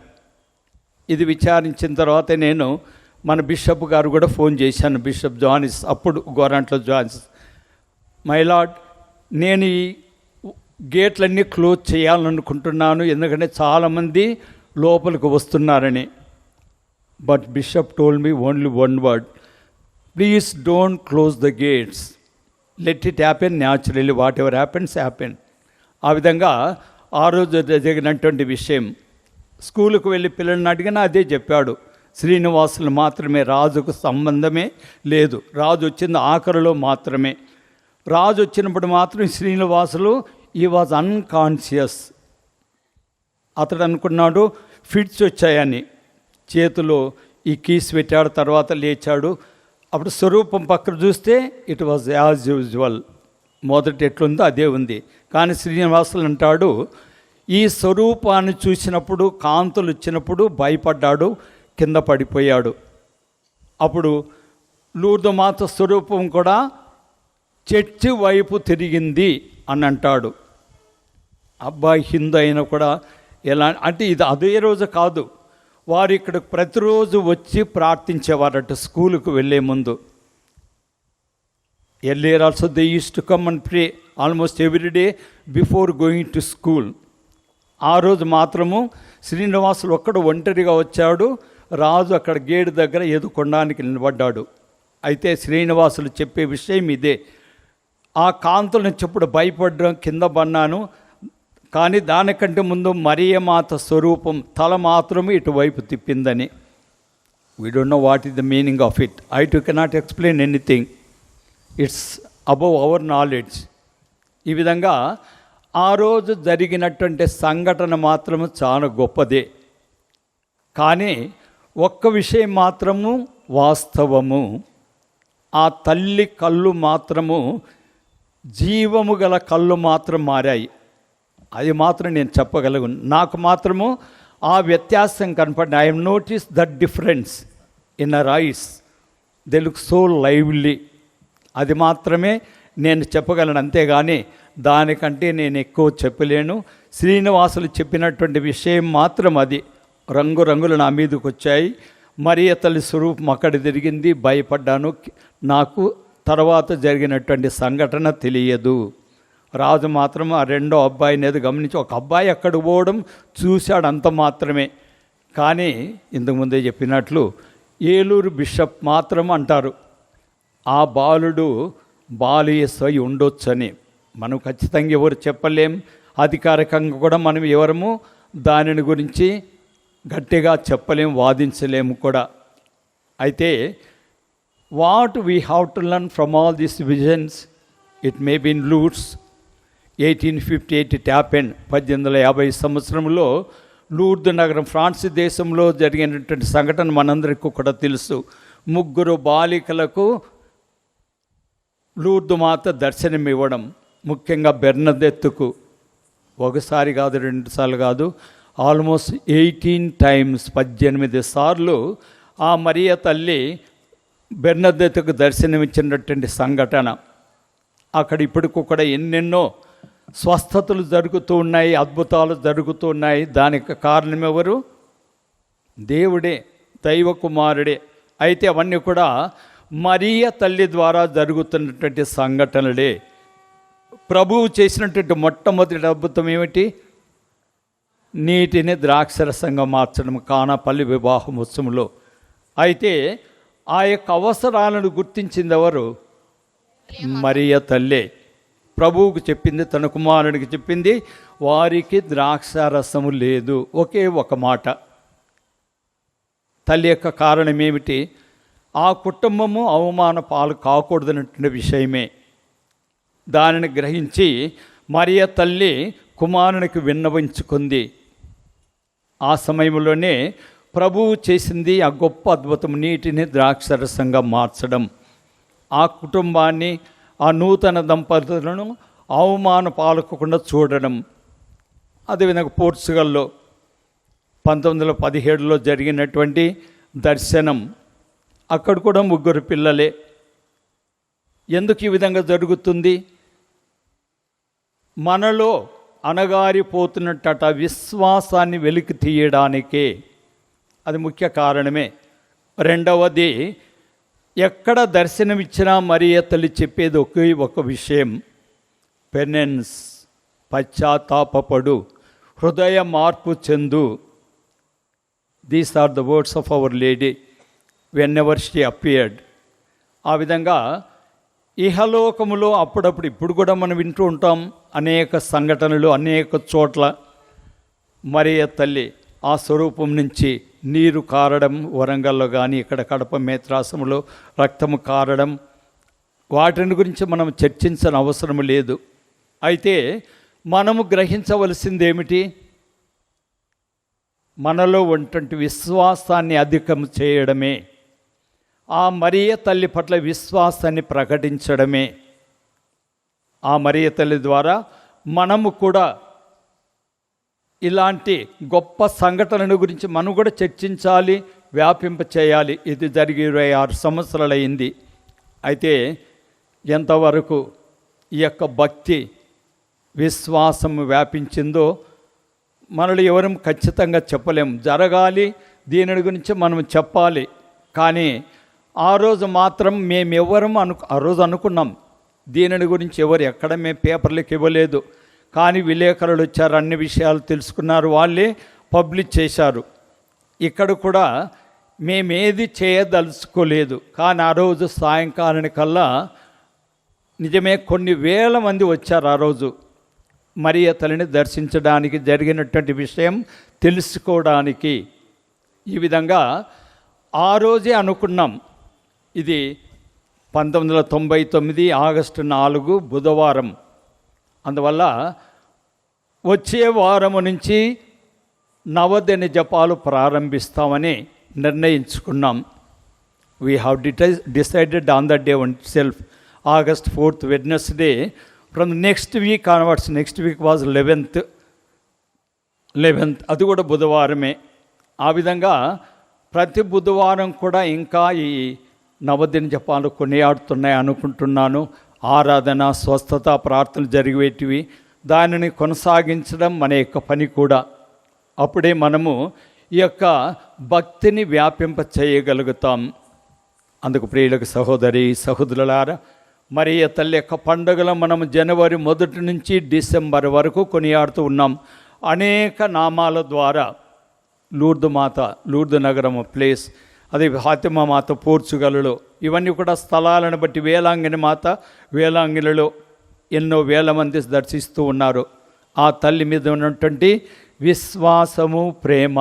ఇది విచారించిన తర్వాత నేను మన బిషప్ గారు కూడా ఫోన్ చేశాను, బిషప్ జానిస్, అప్పుడు గోరంట్ల జానిస్. మై లార్డ్, నేను ఈ గేట్లన్నీ క్లోజ్ చేయాలనుకుంటున్నాను, ఎందుకంటే చాలామంది లోపలికి వస్తున్నారని. But bishop told me only one word, please don't close the gates, let it happen naturally, what ever happens happen. ఆ విధంగా ఆ రోజు జరిగినటువంటి విషయం. స్కూలుకు వెళ్ళి పిల్లల్ని అడిగినా అదే చెప్పాడు, శ్రీనివాసులు మాత్రమే, రాజుకు సంబంధమే లేదు. రాజు వచ్చింది ఆఖరిలో మాత్రమే. రాజు వచ్చినప్పుడు మాత్రం శ్రీనివాసులు ఈ వాజ్ అన్కాన్షియస్. అతడు అనుకున్నాడు ఫిట్స్ వచ్చాయని, చేతిలో ఈ కీస్ పెట్టాడు, తర్వాత లేచాడు. అప్పుడు స్వరూపం పక్కన చూస్తే ఇట్ వాజ్ యాజ్ యూజువల్, మొదట ఎట్లుందో అదే ఉంది. కానీ శ్రీనివాసులు అంటాడు, ఈ స్వరూపాన్ని చూసినప్పుడు, కాంతులు వచ్చినప్పుడు భయపడ్డాడు, కింద పడిపోయాడు. అప్పుడు లూర్దు మాత స్వరూపం కూడా చర్చి వైపు తిరిగింది అని అంటాడు. అబ్బాయి హిందూ అయినా కూడా ఎలా అంటే, ఇది అదే రోజు కాదు, వారు ఇక్కడ ప్రతిరోజు వచ్చి ప్రార్థించేవారట స్కూలుకు వెళ్ళే ముందు. Earlier also they use to come and pray almost every day before going to school. ఆ రోజు మాత్రము శ్రీనివాసులు ఒక్కడు ఒంటరిగా వచ్చాడు. రాజు అక్కడ గేటు దగ్గర ఎదుర్కొనడానికి నిలబడ్డాడు. అయితే శ్రీనివాసులు చెప్పే విషయం ఇదే, ఆ కాంతులను చెప్పుడు భయపడ్డం, కింద పన్నాను. కానీ దానికంటే ముందు మరియమాత స్వరూపం తల మాత్రమే ఇటువైపు తిప్పిందని. We don't know what is the meaning of it. I too cannot explain anything, it's above our knowledge. ఈ విధంగా ఆ రోజు జరిగినటువంటి సంఘటన మాత్రము చాలా గొప్పదే. కానీ ఒక్క విషయం మాత్రము వాస్తవము, ఆ తల్లి కళ్ళు మాత్రము జీవము గల కళ్ళు మాత్రం మారాయి. అది మాత్రం నేను చెప్పగలను. నాకు మాత్రము ఆ వ్యత్యాసం కనపడింది. I have notice that difference in our eyes, they look so lively. అది మాత్రమే నేను చెప్పగలను, అంతేగాని దానికంటే నేను ఎక్కువ చెప్పలేను. శ్రీనివాసులు చెప్పినటువంటి విషయం మాత్రం అది. రంగురంగులు నా మీదకి వచ్చాయి. మరియ తల్లి స్వరూపం అక్కడ తిరిగింది, భయపడ్డాను. నాకు తర్వాత జరిగినటువంటి సంఘటన తెలియదు. రాజు మాత్రం ఆ రెండో అబ్బాయిని ఏదో గమనించి, ఒక అబ్బాయి అక్కడ పోవడం చూశాడు, అంత మాత్రమే. కానీ ఇంతకుముందే చెప్పినట్లు ఏలూరు బిషప్ మాత్రం అంటారు ఆ బాలుడు బాలియస్ అయి ఉండొచ్చని. మనం ఖచ్చితంగా ఎవరు చెప్పలేం, అధికారికంగా కూడా మనం ఎవరము దానిని గురించి గట్టిగా చెప్పలేం, వాదించలేము కూడా. అయితే what we have to learn from all these visions, it may be in Lourdes 1858 it happen. 1850 సంవత్సరంలో లూర్దు నగరం, ఫ్రాన్స్ దేశంలో జరిగినటువంటి సంఘటన మనందరికీ కూడా తెలుసు. 3 బాలికలకు లూర్దు మాత దర్శనం ఇవ్వడం, ముఖ్యంగా బెర్నదెత్తుకు ఒకసారి కాదు, 2 సార్లు కాదు, ఆల్మోస్ట్ 18 టైమ్స్ 18 సార్లు ఆ మరియ తల్లి బెర్నదెత్తుకు దర్శనమిచ్చినటువంటి సంఘటన. అక్కడ ఇప్పటికి కూడా ఎన్నెన్నో స్వస్థతలు జరుగుతూ ఉన్నాయి, అద్భుతాలు జరుగుతూ ఉన్నాయి. దానికి కారణం ఎవరు? దేవుడే, దైవ కుమారుడే. అయితే అవన్నీ కూడా మరియ తల్లి ద్వారా జరుగుతున్నటువంటి సంఘటనలే. ప్రభువు చేసినటువంటి మొట్టమొదటి అద్భుతం ఏమిటి? నీటిని ద్రాక్షరసంగా మార్చడం కానాపల్లి వివాహం ఉత్సవంలో. అయితే ఆ యొక్క అవసరాలను గుర్తించింది ఎవరు? మరియ తల్లే. ప్రభువుకు చెప్పింది, తన కుమారుడికి చెప్పింది, వారికి ద్రాక్షారసము లేదు. ఒకే ఒక మాట. తల్లి యొక్క కారణం ఏమిటి? ఆ కుటుంబము అవమాన పాలు కాకూడదన్నటువంటి విషయమే. దానిని గ్రహించి మరియ తల్లి కుమారునికి విన్నవించుకుంది. ఆ సమయంలోనే ప్రభువు చేసింది ఆ గొప్ప అద్భుతం, నీటిని ద్రాక్షరసంగా మార్చడం. ఆ కుటుంబాన్ని, ఆ నూతన దంపతులను అవమాన పాలకకుండా చూడడం. అదేవిధంగా పోర్చుగల్లో 1917లో జరిగినటువంటి దర్శనం. అక్కడ కూడా 3 పిల్లలే. ఎందుకు ఈ విధంగా జరుగుతుంది? మనలో అణగారిపోతున్నట్ట విశ్వాసాన్ని వెలికి తీయడానికే. అది ముఖ్య కారణమే. రెండవది, ఎక్కడ దర్శనమిచ్చినా మరియ తల్లి చెప్పేది ఒకే ఒక విషయం, పెనెన్స్, పశ్చాత్తాపపడు, హృదయ మార్పు చెందు. These are the words of our lady whenever she appeared. ఆ విధంగా ఇహలోకములో అప్పుడప్పుడు, ఇప్పుడు కూడా మనం వింటూ ఉంటాం అనేక సంఘటనలు, అనేక చోట్ల మరియ తల్లి ఆ స్వరూపం నుంచి నీరు కారడం, వరంగల్లో కానీ ఇక్కడ కడప మేత్రాసములో రక్తము కారడం, వాటిని గురించి మనం చర్చించని అవసరం లేదు. అయితే మనము గ్రహించవలసింది ఏమిటి? మనలో ఉన్నటువంటి విశ్వాసాన్ని అధికం చేయడమే, ఆ మరియ తల్లి పట్ల విశ్వాసాన్ని ప్రకటించడమే. ఆ మరియ తల్లి ద్వారా మనము కూడా ఇలాంటి గొప్ప సంఘటనల గురించి మనం కూడా చర్చించాలి, వ్యాపింప చేయాలి. ఇది జరిగి 26 సంవత్సరాలు అయింది. అయితే ఎంతవరకు ఈ యొక్క భక్తి, విశ్వాసం వ్యాపించిందో మనలో ఎవరు ఖచ్చితంగా చెప్పలేం. జరగాలి, దీని గురించి మనం చెప్పాలి. కానీ ఆ రోజు మాత్రం మేమెవరం ఆ రోజు అనుకున్నాం, దీని గురించి ఎవరు ఎక్కడ మేము పేపర్లకు ఇవ్వలేదు. కానీ విలేకరులు వచ్చారు, అన్ని విషయాలు తెలుసుకున్నారు, వాళ్ళే పబ్లిష్ చేశారు. ఇక్కడ కూడా మేమేది చేయదలుచుకోలేదు. కానీ ఆ రోజు సాయంకాలానికల్లా నిజమే కొన్ని వేల మంది వచ్చారు ఆ రోజు మరియ తల్లిని దర్శించడానికి, జరిగినటువంటి విషయం తెలుసుకోవడానికి. ఈ విధంగా ఆ రోజే అనుకున్నాం. ఇది 1999 ఆగస్టు 4 బుధవారం. అందువల్ల వచ్చే వారము నుంచి నవదిన జపాలు ప్రారంభిస్తామని నిర్ణయించుకున్నాం. We have decided on the day itself, August 4th, Wednesday. From the next week onwards, next week was 11th, అది కూడా బుధవారమే. ఆ విధంగా ప్రతి బుధవారం కూడా ఇంకా ఈ నవదిన జపాలు కొనియాడుతున్నాయి అనుకుంటున్నాను. ఆరాధన, స్వస్థత, ప్రార్థనలు జరిగేటివి, దానిని కొనసాగించడం మన యొక్క పని కూడా. అప్పుడే మనము ఈ యొక్క భక్తిని వ్యాపింప చేయగలుగుతాం. అందుకు ప్రియులకు సహోదరి సహోదరులారా, మరియ తల్లి యొక్క పండుగలు మనం జనవరి 1 నుంచి డిసెంబర్ వరకు కొనియాడుతూ ఉన్నాం. అనేక నామాల ద్వారా లూర్దు మాత, లూర్దు నగరం ప్లేస్, అది ఫాతిమా మాత పోర్చుగల్లో, ఇవన్నీ కూడా స్థలాలను బట్టి వేలాంగిని మాత, వేలాంగినిలో ఎన్నో వేల మంది దర్శిస్తూ ఉన్నారు. ఆ తల్లి మీద ఉన్నటువంటి విశ్వాసము, ప్రేమ.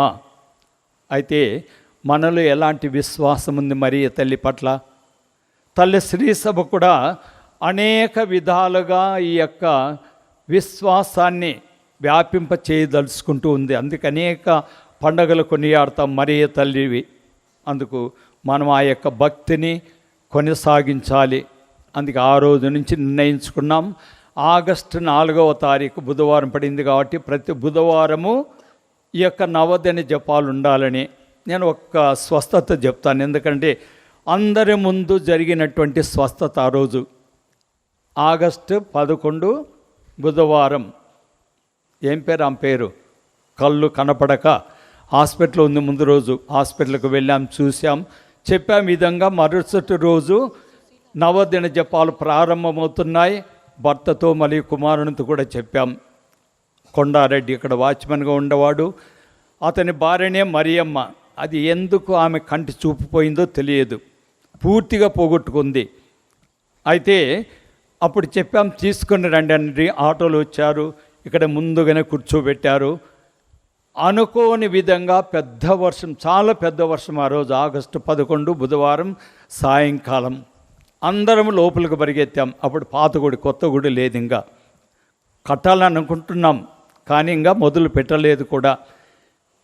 అయితే మనలో ఎలాంటి విశ్వాసం ఉంది మరియ తల్లి పట్ల? తల్లి శ్రీసభ కూడా అనేక విధాలుగా ఈ యొక్క విశ్వాసాన్ని వ్యాపింప చేయదలుచుకుంటూ ఉంది. అందుకే అనేక పండుగలు కొనియాడతాం మరియ తల్లివి. అందుకు మనం ఆ యొక్క భక్తిని కొనసాగించాలి. అందుకే ఆ రోజు నుంచి నిర్ణయించుకున్నాం. ఆగస్టు 4వ తారీఖు బుధవారం పడింది కాబట్టి ప్రతి బుధవారము ఈ యొక్క నవదిన జపాలు ఉండాలని నేను ఒక్క స్వస్థత చెప్తాను. ఎందుకంటే అందరి ముందు జరిగినటువంటి స్వస్థత ఆ రోజు ఆగస్టు 11 బుధవారం. ఏం పేరు ఆమె పేరు? కళ్ళు కనపడక హాస్పిటల్ ఉంది. ముందు రోజు హాస్పిటల్కి వెళ్ళాం, చూసాం, చెప్పాం. ఈ విధంగా మరుసటి రోజు నవదిన జపాలు ప్రారంభమవుతున్నాయి. భర్తతో మరియు కుమారునితో కూడా చెప్పాం. కొండారెడ్డి ఇక్కడ వాచ్మెన్గా ఉండేవాడు. అతని భార్యనే మరియమ్మ. అది ఎందుకు ఆమె కంటి చూపుపోయిందో తెలియదు, పూర్తిగా పోగొట్టుకుంది. అయితే అప్పుడు చెప్పాం, తీసుకుని రండి అని ఆటోలు వచ్చారు. ఇక్కడ ముందుగానే కూర్చోబెట్టారు. అనుకోని విధంగా పెద్ద వర్షం, చాలా పెద్ద వర్షం ఆ రోజు ఆగస్టు 11 బుధవారం సాయంకాలం. అందరం లోపలికి పరిగెత్తాం. అప్పుడు పాత గుడి, కొత్త గుడి లేదు, ఇంకా కట్టాలని అనుకుంటున్నాం కానీ ఇంకా మొదలు పెట్టలేదు కూడా.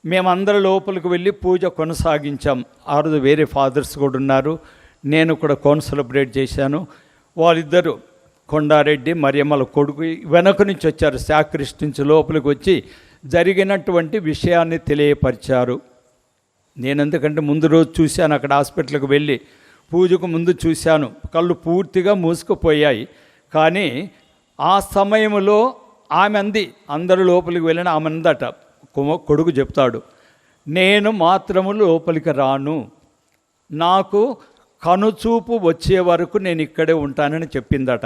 మేమందరం లోపలికి వెళ్ళి పూజ కొనసాగించాం. ఆ రోజు వేరే ఫాదర్స్ కూడా ఉన్నారు, నేను కూడా కోన్ సెలబ్రేట్ చేశాను. వాళ్ళిద్దరూ కొండారెడ్డి మరియమ్మల కొడుకు వెనక నుంచి వచ్చారు, సాక్రిస్ట్ నుంచి లోపలికి వచ్చి జరిగినటువంటి విషయాన్ని తెలియపరిచారు. నేను ఎందుకంటే ముందు రోజు చూశాను, అక్కడ హాస్పిటల్కి వెళ్ళి పూజకు ముందు చూశాను. కళ్ళు పూర్తిగా మూసుకుపోయాయి. కానీ ఆ సమయంలో ఆమె అంది, అందరూ లోపలికి వెళ్ళిన ఆమె అందట, కొడుకు చెప్తాడు, నేను మాత్రము లోపలికి రాను, నాకు కనుచూపు వచ్చే వరకు నేను ఇక్కడే ఉంటానని చెప్పిందట.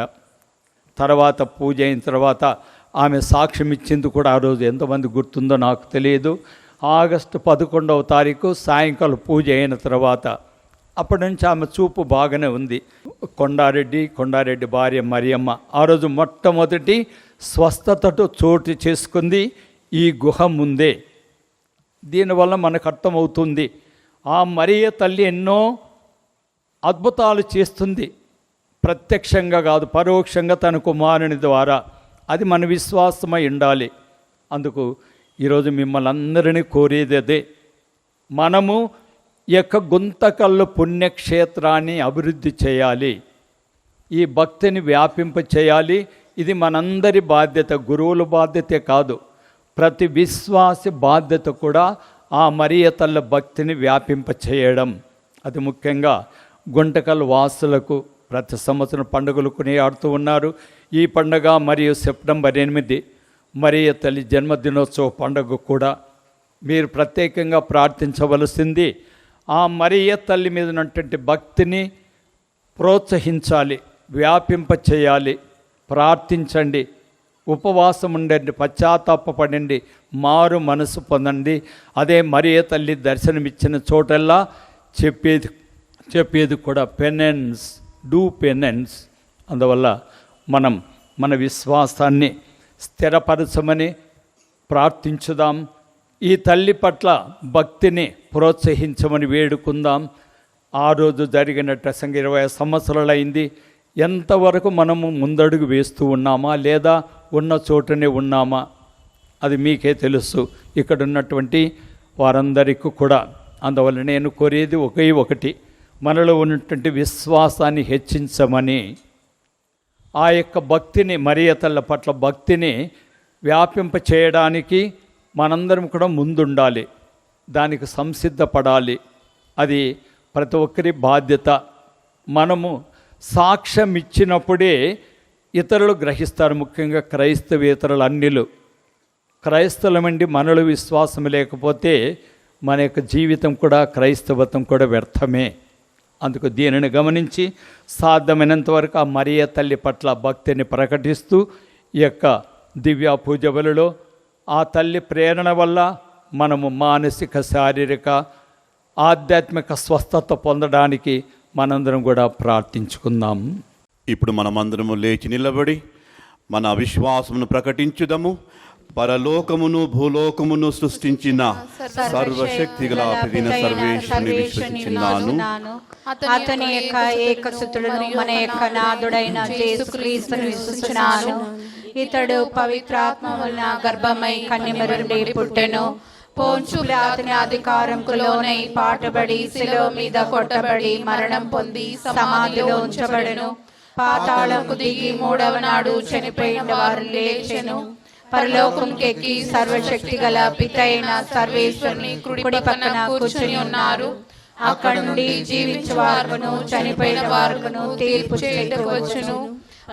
తర్వాత పూజ అయిన తర్వాత ఆమె సాక్ష్యం ఇచ్చింది కూడా. ఆ రోజు ఎంతమంది గుర్తుందో నాకు తెలియదు. ఆగస్టు 11వ తారీఖు సాయంకాలం పూజ అయిన తర్వాత అప్పటి నుంచి ఆమె చూపు బాగానే ఉంది. కొండారెడ్డి భార్య మరియమ్మ ఆ రోజు మొట్టమొదటి స్వస్థతతో చోటు చేసుకుంది ఈ గుహ ముందే. దీనివల్ల మనకు అర్థమవుతుంది, ఆ మరియ తల్లి ఎన్నో అద్భుతాలు చేస్తుంది, ప్రత్యక్షంగా కాదు పరోక్షంగా తన కుమారుని ద్వారా. అది మన విశ్వాసమై ఉండాలి. అందుకు ఈరోజు మిమ్మల్ని అందరినీ కోరేది అదే, మనము ఈ యొక్క గుంతకల్లు పుణ్యక్షేత్రాన్ని అభివృద్ధి చేయాలి, ఈ భక్తిని వ్యాపింప చేయాలి. ఇది మనందరి బాధ్యత, గురువుల బాధ్యతే కాదు, ప్రతి విశ్వాసి బాధ్యత కూడా ఆ మరియ తల్లి భక్తిని వ్యాపింప చేయడం. అది ముఖ్యంగా గుంటకల్ వాసులకు ప్రతి సంవత్సరం పండుగలు కొనియాడుతూ ఉన్నారు. ఈ పండుగ మరియు సెప్టెంబర్ 8 మరియ తల్లి జన్మదినోత్సవ పండుగ కూడా మీరు ప్రత్యేకంగా ప్రార్థించవలసింది. ఆ మరియ తల్లి మీద ఉన్నటువంటి భక్తిని ప్రోత్సహించాలి, వ్యాపింప చేయాలి. ప్రార్థించండి, ఉపవాసం ఉండండి, పశ్చాత్తాపపడండి, మారు మనసు పొందండి. అదే మరియ తల్లి దర్శనమిచ్చిన చోటల్లా చెప్పేది కూడా పెనెన్స్, డూ పెనెన్స్. అందువల్ల మనం మన విశ్వాసాన్ని స్థిరపరచమని ప్రార్థించుదాం. ఈ తల్లి పట్ల భక్తిని ప్రోత్సహించమని వేడుకుందాం. ఆ రోజు జరిగినట్టు 20 సంవత్సరాలైంది. ఎంతవరకు మనము ముందడుగు వేస్తూ ఉన్నామా లేదా ఉన్న చోటనే ఉన్నామా అది మీకే తెలుసు, ఇక్కడ ఉన్నటువంటి వారందరికీ కూడా. అందువల్ల నేను కోరేది ఒకటి, మనలో ఉన్నటువంటి విశ్వాసాన్ని హెచ్చించమని, ఆ యొక్క భక్తిని, మరియ తల్లి పట్ల భక్తిని వ్యాపింప చేయడానికి మనందరం కూడా ముందుండాలి, దానికి సంసిద్ధపడాలి. అది ప్రతి ఒక్కరి బాధ్యత. మనము సాక్ష్యం ఇచ్చినప్పుడే ఇతరులు గ్రహిస్తారు, ముఖ్యంగా క్రైస్తవేతరులు అన్నిలు. క్రైస్తవులమండి మనలో విశ్వాసం లేకపోతే మన యొక్క జీవితం కూడా, క్రైస్తవత్వం కూడా వ్యర్థమే. అందుకు దీనిని గమనించి సాధ్యమైనంత వరకు ఆ మరియ తల్లి పట్ల భక్తిని ప్రకటిస్తూ ఈ యొక్క దివ్య పూజ బలిలో ఆ తల్లి ప్రేరణ వల్ల మనము మానసిక, శారీరక, ఆధ్యాత్మిక స్వస్థత పొందడానికి మనందరం కూడా ప్రార్థించుకుందాం. ఇప్పుడు మనమందరము లేచి నిలబడి మన విశ్వాసమును ప్రకటించుదాము. పరలోకమును భూలోకమును సృష్టించిన సర్వశక్తి గల పిదిన సర్వేశ్వరుని విశ్వసించున్నాను. అతని యొక్క ఏకసుతుడును మన యొక్క నాథుడైన యేసుక్రీస్తును విశ్వసించున్నాను. ఇతడు పవిత్రాత్మ వలన గర్భమై కన్యమరి నుండి పుట్టెను. పోన్షు పిలాతుని అధికారంకు లోనై పాటుబడి శిలువ మీద కొట్టబడి మరణం పొంది సమాధిలో ఉంచబడెను. పాతాళంకు దిగి 3వ నాడు చనిపోయిన వారు లేచెను. పరలోకంకెక్కి సర్వశక్తి గల పిత అయిన సర్వేశ్వరుని కుడి పక్కన కూర్చుని ఉన్నారు. అక్కడ నుండి జీవించే వారును చనిపోయిన వారును తీర్పు చేయుటకు వచ్చును.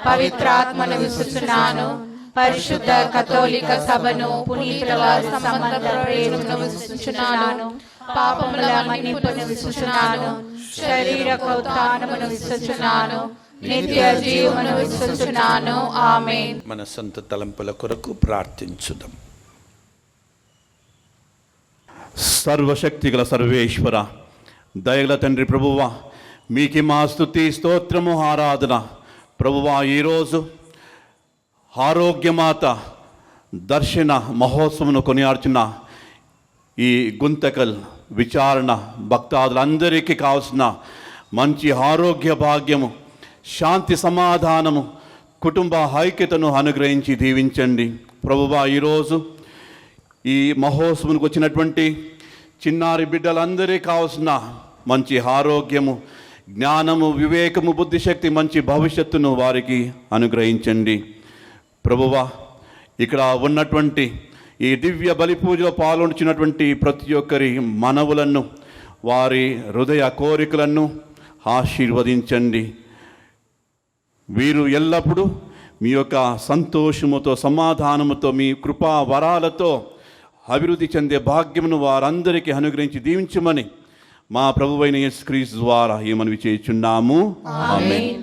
పవిత్రాత్మను విశ్వసిస్తున్నాను. పరిశుద్ధ కథోలిక సభను, పునీతుల సంబంధ ప్రేమను విశ్వసిస్తున్నాను. పాపముల మన్నింపును విశ్వసిస్తున్నాను. శరీర ఉత్థానమును విశ్వసిస్తున్నాను. నిత్య జీవమును విశ్వసిస్తున్నాను. ఆమేన్. మన సొంత తలంపుల కొరకు ప్రార్థించుదాం. సర్వశక్తిగల సర్వేశ్వర, దయగల తండ్రి ప్రభువా, మీకి మా స్తుతి స్తోత్రము ఆరాధన. ప్రభువా, ఈరోజు ఆరోగ్యమాత దర్శన మహోత్సవమును కొనియాడుచున్న ఈ గుంతకల్ విచారణ భక్తాదులందరికీ కావాల్సిన మంచి ఆరోగ్య భాగ్యము, శాంతి సమాధానము, కుటుంబ ఐక్యతను అనుగ్రహించి దీవించండి. ప్రభువా, ఈరోజు ఈ మహోత్సవానికి వచ్చినటువంటి చిన్నారి బిడ్డలందరికీ కావాల్సిన మంచి ఆరోగ్యము, జ్ఞానము, వివేకము, బుద్ధిశక్తి, మంచి భవిష్యత్తును వారికి అనుగ్రహించండి. ప్రభువా, ఇక్కడ ఉన్నటువంటి ఈ దివ్య బలి పూజలో పాల్గొంటున్నటువంటి ప్రతి ఒక్కరి మనవులను, వారి హృదయ కోరికలను ఆశీర్వదించండి. వీరు ఎల్లప్పుడూ మీ యొక్క సంతోషముతో, సమాధానముతో, మీ కృపా వరాలతో అభివృద్ధి చెందే భాగ్యమును వారందరికీ అనుగ్రహించి దీవించమని మా ప్రభువైన యేసుక్రీస్తు ద్వారా ఈ మనవి చేయుచున్నాము. ఆమేన్.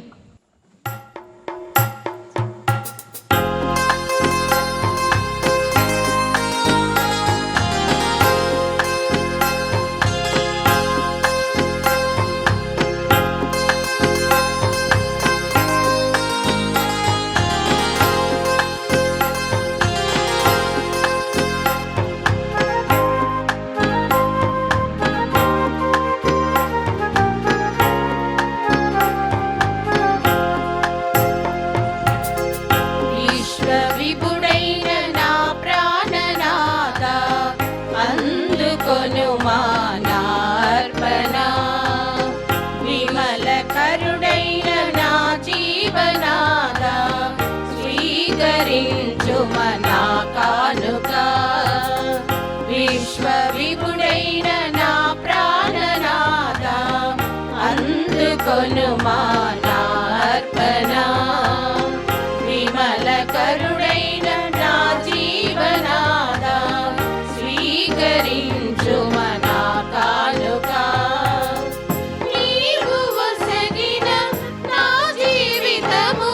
విభుడైన నా ప్రాణనాథ, అందుకొనుమా నా అర్పణ. విమల కరుడైన నా జీవనాథ, స్వీకరించుమా నా కానుక. నీవు వసగిన నా జీవితము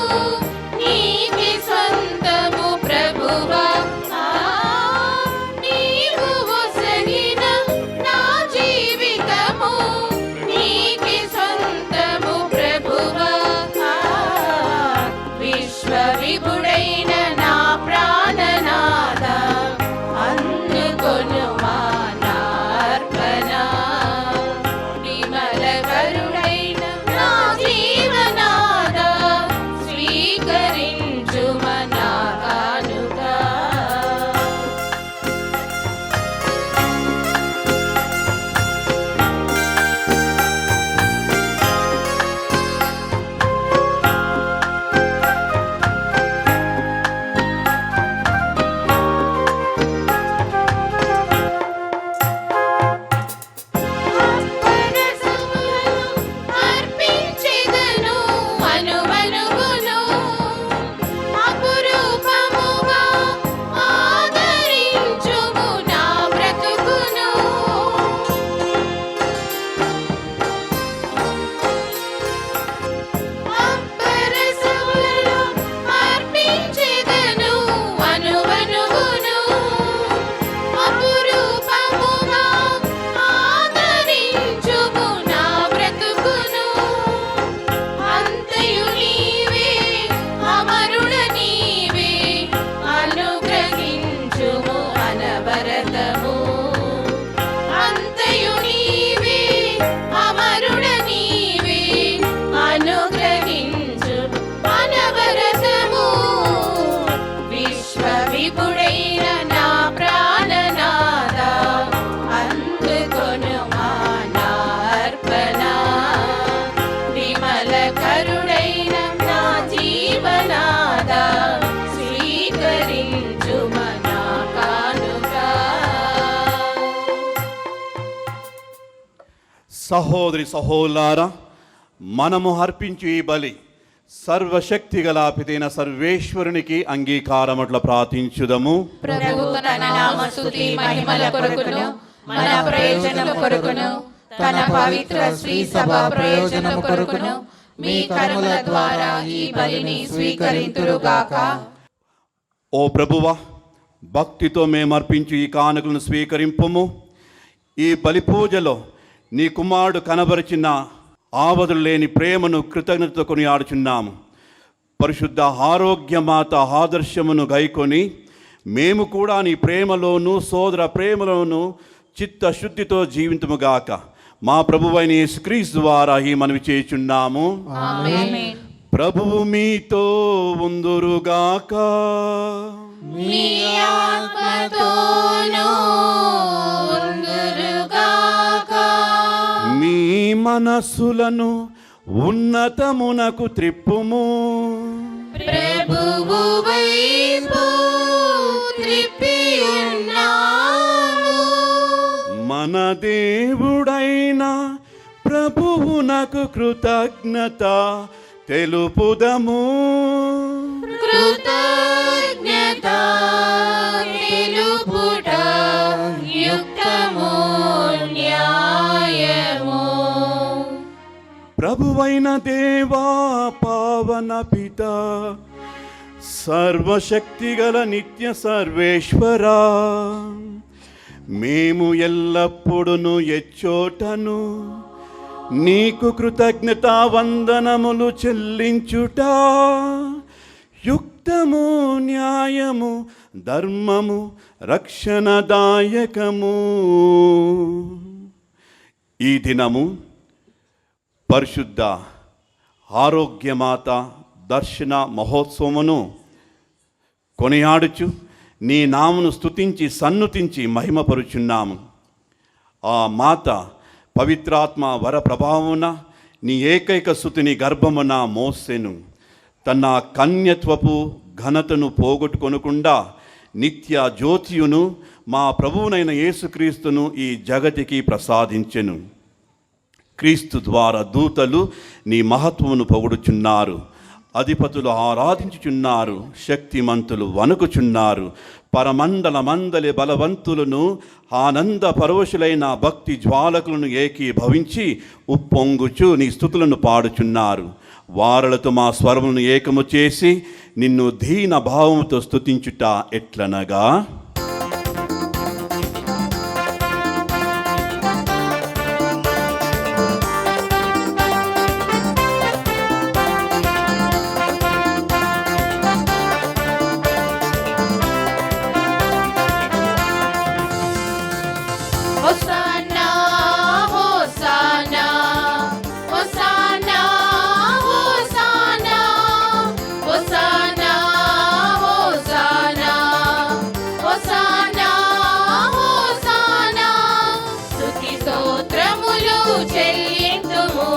నీకి సొంతము ప్రభువా. ప్రభు సహోదరి సహోదరులారా, మనము అర్పించు ఈ బలి సర్వశక్తి గల పితైన సర్వేశ్వరునికి అంగీకారమట్ల ప్రార్థించుదము. ప్రభు తన నామ స్తుతి మహిమల కొరకును మన ప్రయోజనం కొరకును తన పవిత్ర శ్రీ సభ ప్రయోజనం కొరకును మీ కర్మల ద్వారా ఈ బలిని స్వీకరింతురుగాక. ఓ ప్రభువా, భక్తితో మేము అర్పించు ఈ కానుకలను స్వీకరింపుము. ఈ బలి పూజలో నీ కుమారుడు కనబరిచిన ఆవదులు లేని ప్రేమను కృతజ్ఞతతో కొనియాడుచున్నాము. పరిశుద్ధ ఆరోగ్యమాత ఆదర్శమును గైకొని మేము కూడా నీ ప్రేమలోను సోదర ప్రేమలోను చిత్తశుద్ధితో జీవింతుముగాక. మా ప్రభువైన యేసుక్రీస్తు ద్వారా ఈ మనవి చేయుచున్నాము. ఆమేన్. ప్రభువు మీతో ఉందురుగాక. మీ ఆత్మతోనూ ఉందురుగాక. మీ మనస్సులను ఉన్నతమునకు త్రిప్పుము. ప్రభువు వైపు త్రిప్పియున్నాము. మన దేవుడైన ప్రభువునకు కృతజ్ఞత తెలుపుదము. కృతజ్ఞత తెలుపుట యుక్తము న్యాయము. ప్రభువైన దేవా, పావన పిత, సర్వశక్తిగల నిత్య సర్వేశ్వరా, మేము ఎల్లప్పుడూ ఎచ్చోటను నీకు కృతజ్ఞత వందనములు చెల్లించుట యుక్తము, న్యాయము, ధర్మము, రక్షణదాయకము. ఈ దినము పరిశుద్ధ ఆరోగ్యమాత దర్శన మహోత్సవమును కొనియాడుచు నీ నామను స్తుతించి సన్నుతించి మహిమపరుచున్నాము. ఆ మాత పవిత్రాత్మ వర ప్రభావమున నీ ఏకైక స్తుతిని గర్భమున మోసెను. తన కన్యత్వపు ఘనతను పోగొట్టుకొనకుండా నిత్య జ్యోతియును మా ప్రభువునైన యేసుక్రీస్తును ఈ జగతికి ప్రసాదించెను. క్రీస్తు ద్వారా దూతలు నీ మహత్వమును పొగుడుచున్నారు, అధిపతులు ఆరాధించుచున్నారు, శక్తిమంతులు వణుకుచున్నారు. పరమండల మందలి బలవంతులను ఆనంద పరవశులైన భక్తి జ్వాలకులను ఏకీభవించి ఉప్పొంగుచు నీ స్తుతులను పాడుచున్నారు. వారలతో మా స్వరమును ఏకము చేసి నిన్ను దీన భావముతో స్తుతించుట ఎట్లనగా, hosanna hosanna hosanna hosanna hosanna hosanna hosanna hosanna. స్తుతి స్తోత్రములు చెల్లింతుము,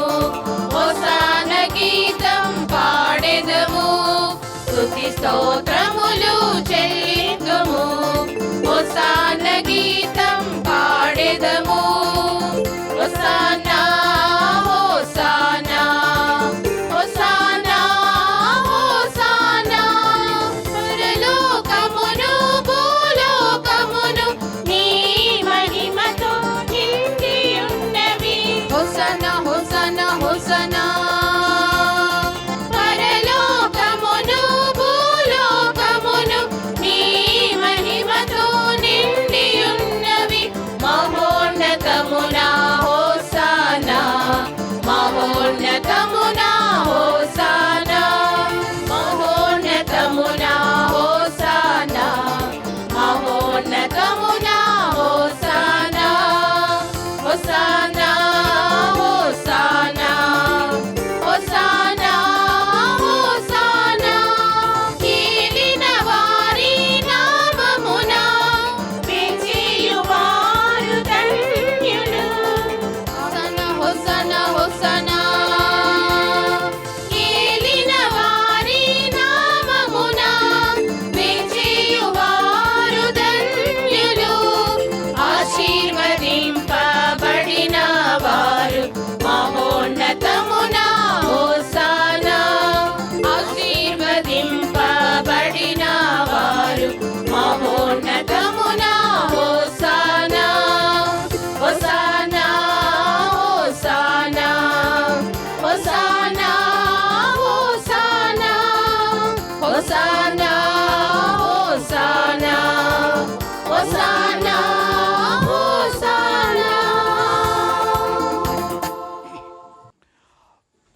హోసన్న గీతం పాడెదము. స్తుతి స్తోత్రములు చెల్లింతుము, హోసన్న గీతం పాడెదము. Hosanna hosanna hosanna hosanna. పరలోకమును భూలోకమును నీ మహిమతో నిండి ఉన్నవి. Hosanna hosanna hosanna. పరలోకమును భూలోకమును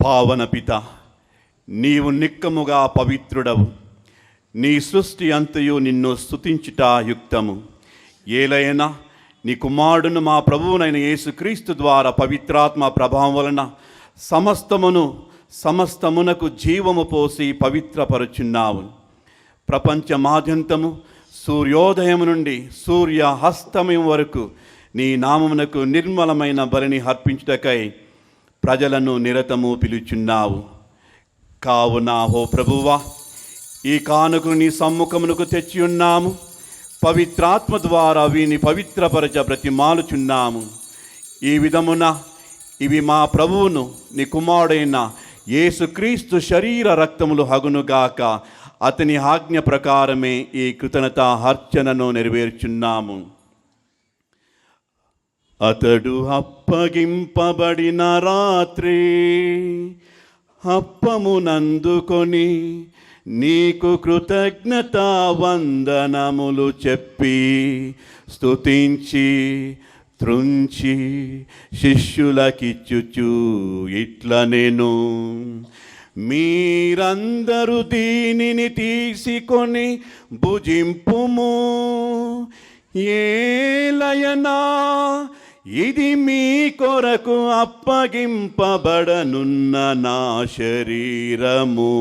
పావన పిత, నీవు నిక్కముగా పవిత్రుడవు. నీ సృష్టి అంతయు నిన్ను స్తుతించుట యుక్తము. ఏలైనా నీ కుమారుడును మా ప్రభువునైన యేసుక్రీస్తు ద్వారా పవిత్రాత్మ ప్రభావం వలన సమస్తమునకు జీవము పోసి పవిత్రపరుచున్నావు. ప్రపంచమాద్యంతము సూర్యోదయం నుండి సూర్యాస్తమయం వరకు నీ నామమునకు నిర్మలమైన బలిని అర్పించుటకై ప్రజలను నిరతము పిలుచున్నావు. కావున ఓ ప్రభువా, ఈ కానుకను నీ సమ్ముఖమునకు తెచ్చి ఉన్నాము. పవిత్రాత్మ ద్వారా వీని పవిత్రపరచ బ్రతిమాలుచున్నాము. ఈ విధమున ఇవి మా ప్రభువును నీ కుమారుడైన యేసుక్రీస్తు శరీర రక్తములు హగునుగాక. అతని ఆజ్ఞ ప్రకారమే ఈ కృతజ్ఞత అర్చనను నెరవేర్చున్నాము. అతడు అప్పగింపబడిన రాత్రి అప్పమునందుకొని నీకు కృతజ్ఞత వందనములు చెప్పి స్తుతించి త్రుంచి శిష్యులకిచ్చుచు ఇట్ల నేను, మీరందరూ దీనిని తీసుకొని భుజింపుము. ఏలయనా ఇది మీ కొరకు అప్పగింపబడనున్న నా శరీరము.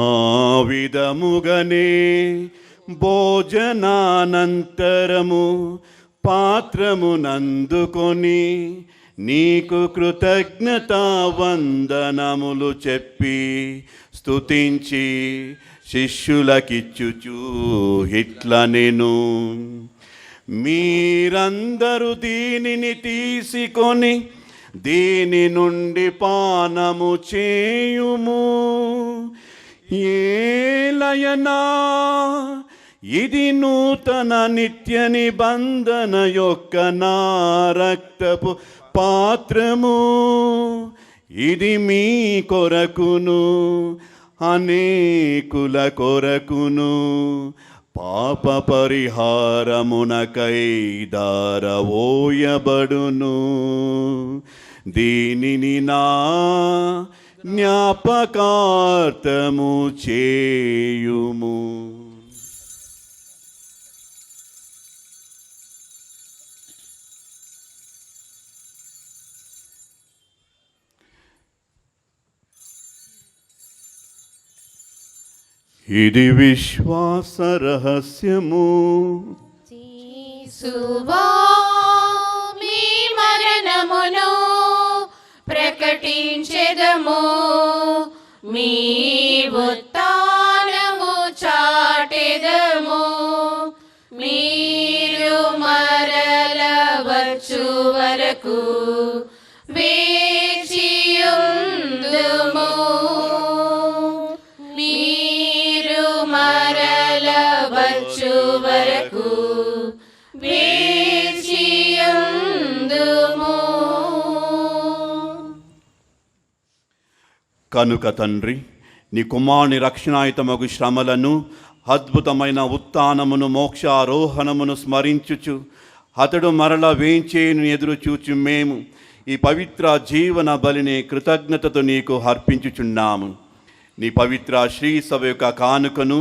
ఆ విధముగనే భోజనానంతరము పాత్రమునందుకొని నీకు కృతజ్ఞత వందనములు చెప్పి స్తుతించి శిష్యులకిచ్చుచు ఇట్ల నేను, మీరందరూ దీనిని తీసుకొని దీని నుండి పానము చేయుము. ఏలయనా ఇది నూతన నిత్య నిబంధన యొక్క నా రక్తపు పాత్రము. ఇది మీ కొరకును అనేకుల కొరకును పాప పరిహారమునకై దారవోయబడును. దీనిని నా జ్ఞాపకార్థము చేయుము. ఇది విశ్వాస రహస్యము. యేసువా మీ మరణమును ప్రకటించెదము, మీ ఉత్థానము చాటెదము. మీరు మరల వచ్చు వరకు వేచియుందుము. మీరు మరల వచ్చు వరకు వేచియుందుము. కనుక తండ్రి, నీ కుమారుని రక్షణాయుతమగు శ్రమలను, అద్భుతమైన ఉత్థానమును, మోక్షారోహణమును స్మరించుచు అతడు మరల వేంచేను ఎదురు చూచు మేము ఈ పవిత్ర జీవన బలిని కృతజ్ఞతతో నీకు అర్పించుచున్నాము. నీ పవిత్ర శ్రీ సభ యొక్క కానుకను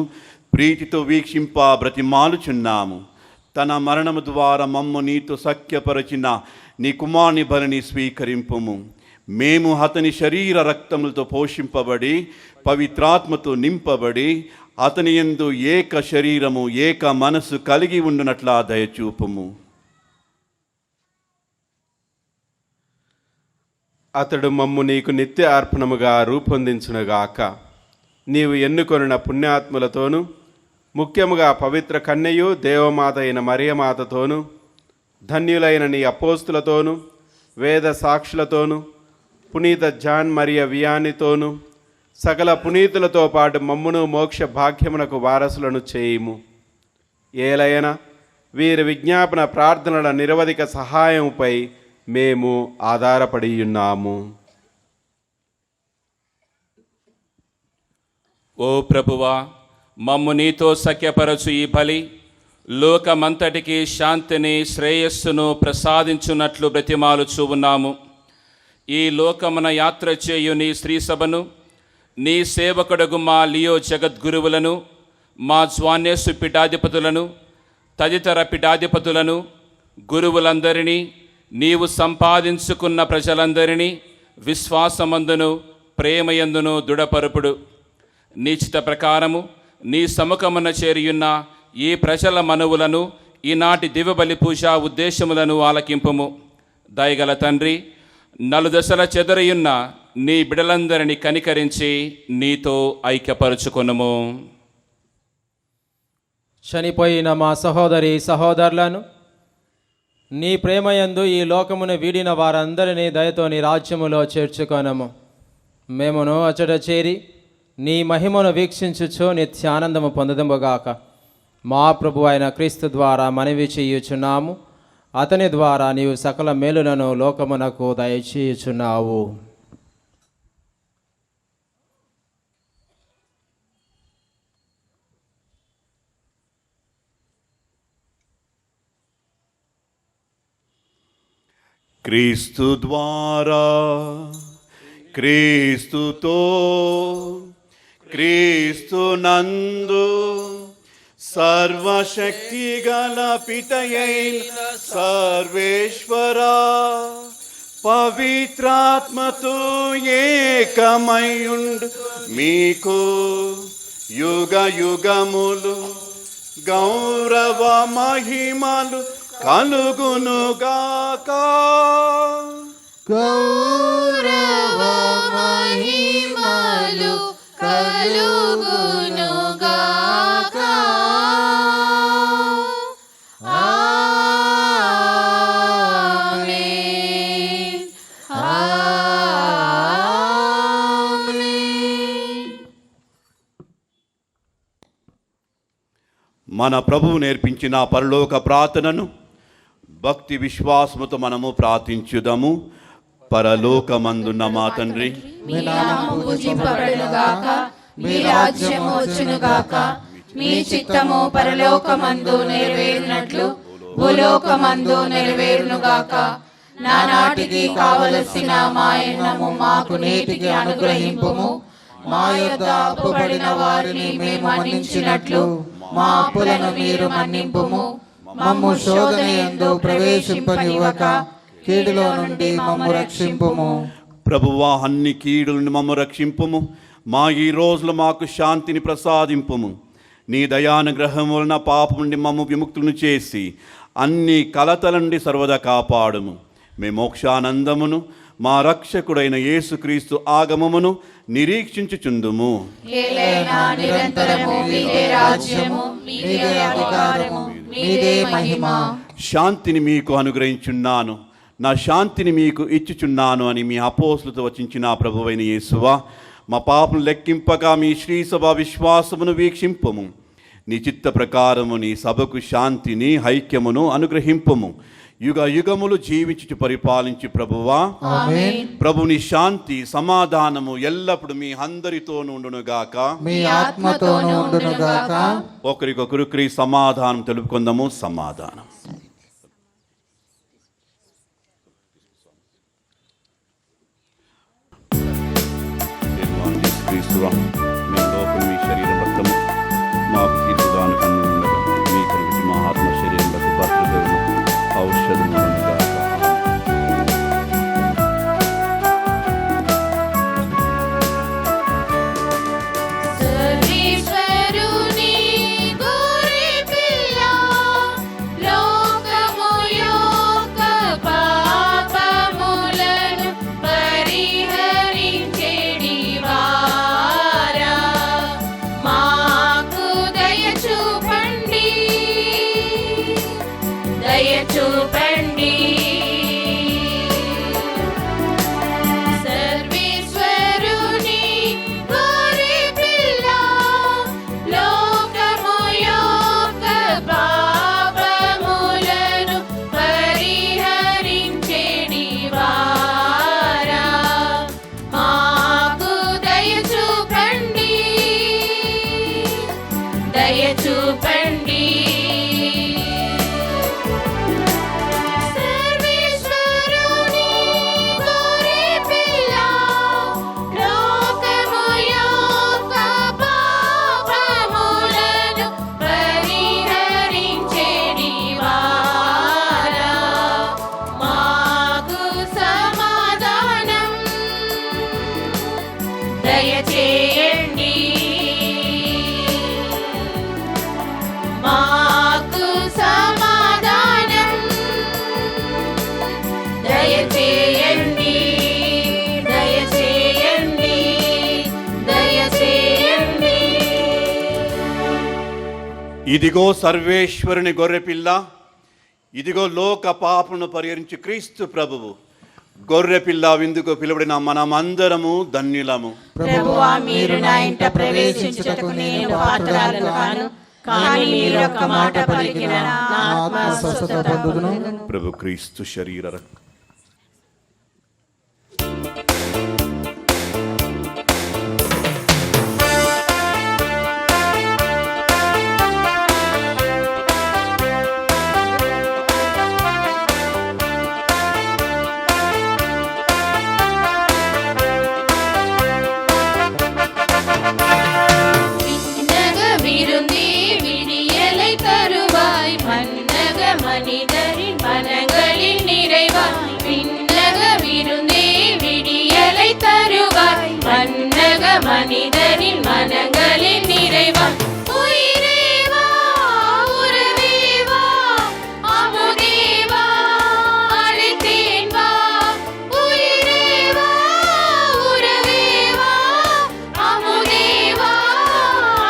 ప్రీతితో వీక్షింప బ్రతిమాలుచున్నాము. తన మరణము ద్వారా మమ్ము నీతో సఖ్యపరచిన నీ కుమారుని బలిని స్వీకరింపుము. మేము అతని శరీర రక్తములతో పోషింపబడి పవిత్రాత్మతో నింపబడి అతని యందు ఏక శరీరము ఏక మనసు కలిగి ఉండునట్లా దయచూపుము. అతడు మమ్ము నీకు నిత్య అర్పణముగా రూపొందించునుగాక. నీవు ఎన్నుకొనిన పుణ్యాత్ములతోనూ ముఖ్యముగా పవిత్ర కన్యయు దేవమాత అయిన మరియమాతతోనూ ధన్యులైన నీ అపోస్తులతోనూ వేద సాక్షులతోనూ పునీత జాన్ మరియ వియానితోనూ సకల పునీతులతో పాటు మమ్మును మోక్ష భాగ్యమునకు వారసులను చేయుము. ఏలయన వీరి విజ్ఞాపన ప్రార్థనల నిరవధిక సహాయముపై మేము ఆధారపడి ఉన్నాము. ఓ ప్రభువా, మమ్ము నీతో సఖ్యపరచు ఈ బలి లోకమంతటికి శాంతిని శ్రేయస్సును ప్రసాదించున్నట్లు బ్రతిమాలుచూ ఉన్నాము. ఈ లోకమున యాత్ర చేయు నీ స్త్రీ సభను, నీ సేవకుడగు మా లియో జగద్గురువులను, మా జ్వాన్యేసు పీఠాధిపతులను, తదితర పీఠాధిపతులను, గురువులందరినీ, నీవు సంపాదించుకున్న ప్రజలందరినీ విశ్వాసమందును ప్రేమయందును దృఢపరుపుడు. నీ చిత్త ప్రకారము నీ సముఖమున చేరియున్న ఈ ప్రజల మనవులను, ఈనాటి దివ్యబలి పూజా ఉద్దేశములను ఆలకింపుము. దయగల తండ్రి, నలుదశల చెదరియున్న నీ బిడలందరినీ కనికరించి నీతో ఐక్యపరుచుకొనుము. చనిపోయిన మా సహోదరి సహోదరులను నీ ప్రేమయందు ఈ లోకమును వీడిన వారందరినీ దయతో నీ రాజ్యములో చేర్చుకొనము. మేమును అచట చేరి నీ మహిమను వీక్షించుచు నిత్యానందము పొందదముగాక. మా ప్రభు అయిన క్రీస్తు ద్వారా మనవి చేయుచున్నాము. అతని ద్వారా నీవు సకల మేలులను లోకమునకు దయచేయుచున్నావు. క్రీస్తు ద్వారా, క్రీస్తుతో, క్రీస్తు నందు సర్వశక్తి గల పితయైన సర్వేశ్వరా, పవిత్రాత్మతో ఏకమయుండు మీకు యుగ యుగములు గౌరవ మహిమలు కలుగునుగాక. గౌరవ మహిమలు కలుగునుగాక. ఆమేన్. ఆమేన్. మన ప్రభువు నేర్పించిన పరలోక ప్రార్థనను భక్తి విశ్వాసముతో మనము ప్రార్థించుదాము. పరలోకమందున్న మా తండ్రి, మీ నామము పూజింపబడునుగాక, మీ రాజ్యము వచ్చునుగాక, మీ చిత్తము పరలోకమందు నెరవేరునట్లు భూలోకమందు నెరవేరునుగాక. నానాటికి కావలసిన మా అన్నము మాకు నేటికి అనుగ్రహింపుము. మా యొద్ద అప్పుబడిన వారిని మేము మన్నించినట్లు మా అప్పులను మీరు మన్నింపుము. మమ్ము శోధనయందు ప్రవేశింపనివ్వక కీడులో నుండి మమ్ము రక్షింపుము. ప్రభువా, అన్ని కీడులను మమ్ము రక్షింపుము. మా ఈ రోజులు మాకు శాంతిని ప్రసాదింపుము. నీ దయానుగ్రహం వలన పాపం నుండి మమ్ము విముక్తులను చేసి అన్ని కలతల నుండి సర్వదా కాపాడుము. మీ మోక్షానందమును మా రక్షకుడైన యేసుక్రీస్తు ఆగమమును నిరీక్షించుచుందుము. ఏలైనా నిరంతరము మీదే రాజ్యము, మీదే అధికారము, మీదే మహిమ. శాంతిని మీకు అనుగ్రహించున్నాను, నా శాంతిని మీకు ఇచ్చుచున్నాను అని మీ అపోస్తులతో వచించిన ప్రభువైన యేసువా, మా పాపం లెక్కింపగా మీ శ్రీసభ విశ్వాసమును వీక్షింపము. నీ చిత్త ప్రకారము నీ సభకు శాంతిని ఐక్యమును అనుగ్రహింపము. యుగ యుగములు జీవించి పరిపాలించి ప్రభువా, ప్రభుని శాంతి సమాధానము ఎల్లప్పుడు మీ అందరితో ఉండునుగాక, మీ ఆత్మతోనూ ఉండునుగాక. ఒకరికొకరు సమాధానం తెలుపుకుందాము. సమాధానం. క్రీస్తువా, మీ లోకం మీ శరీర భక్తము మాకు తీర్చుదాను కన్ను ఉండగా మీ కలిగి మా ఆత్మ శరీరంలో భద్రతను ఔషధము ఉండగా. సర్వేశ్వరుని గోరి పిల్ల, లోకము యొక్క పాపములను పరిహరించెడి వారా, మాకు దయ చూపండి, దయ చూపండి. సర్వేశ్వరుని గోరి పిల్ల, లోకము యొక్క పాపములను పరిహరించెడి ఇదిగో సర్వేశ్వరుని గొర్రెపిల్ల, ఇదిగో లోక పాపను పరిహరించి క్రీస్తు ప్రభువు. గొర్రెపిల్ల విందుకు పిలువడిన మనమందరము ధన్యులము. ప్రభువా, మీరు నా ఇంట ప్రవేశించుటకు నేను పాత్రలను కాను, కానీ మీరు ఒక్క మాట పలికిన నా ఆత్మ స్వస్థత పొందును. ప్రభు క్రీస్తు శరీర రక్త மனிதரின் மனங்களின் நிறைவா, உயிரேவா, உறவேவா, அமுதேவா, அழைத்தேன் வா. உயிரேவா, உறவேவா, அமுதேவா,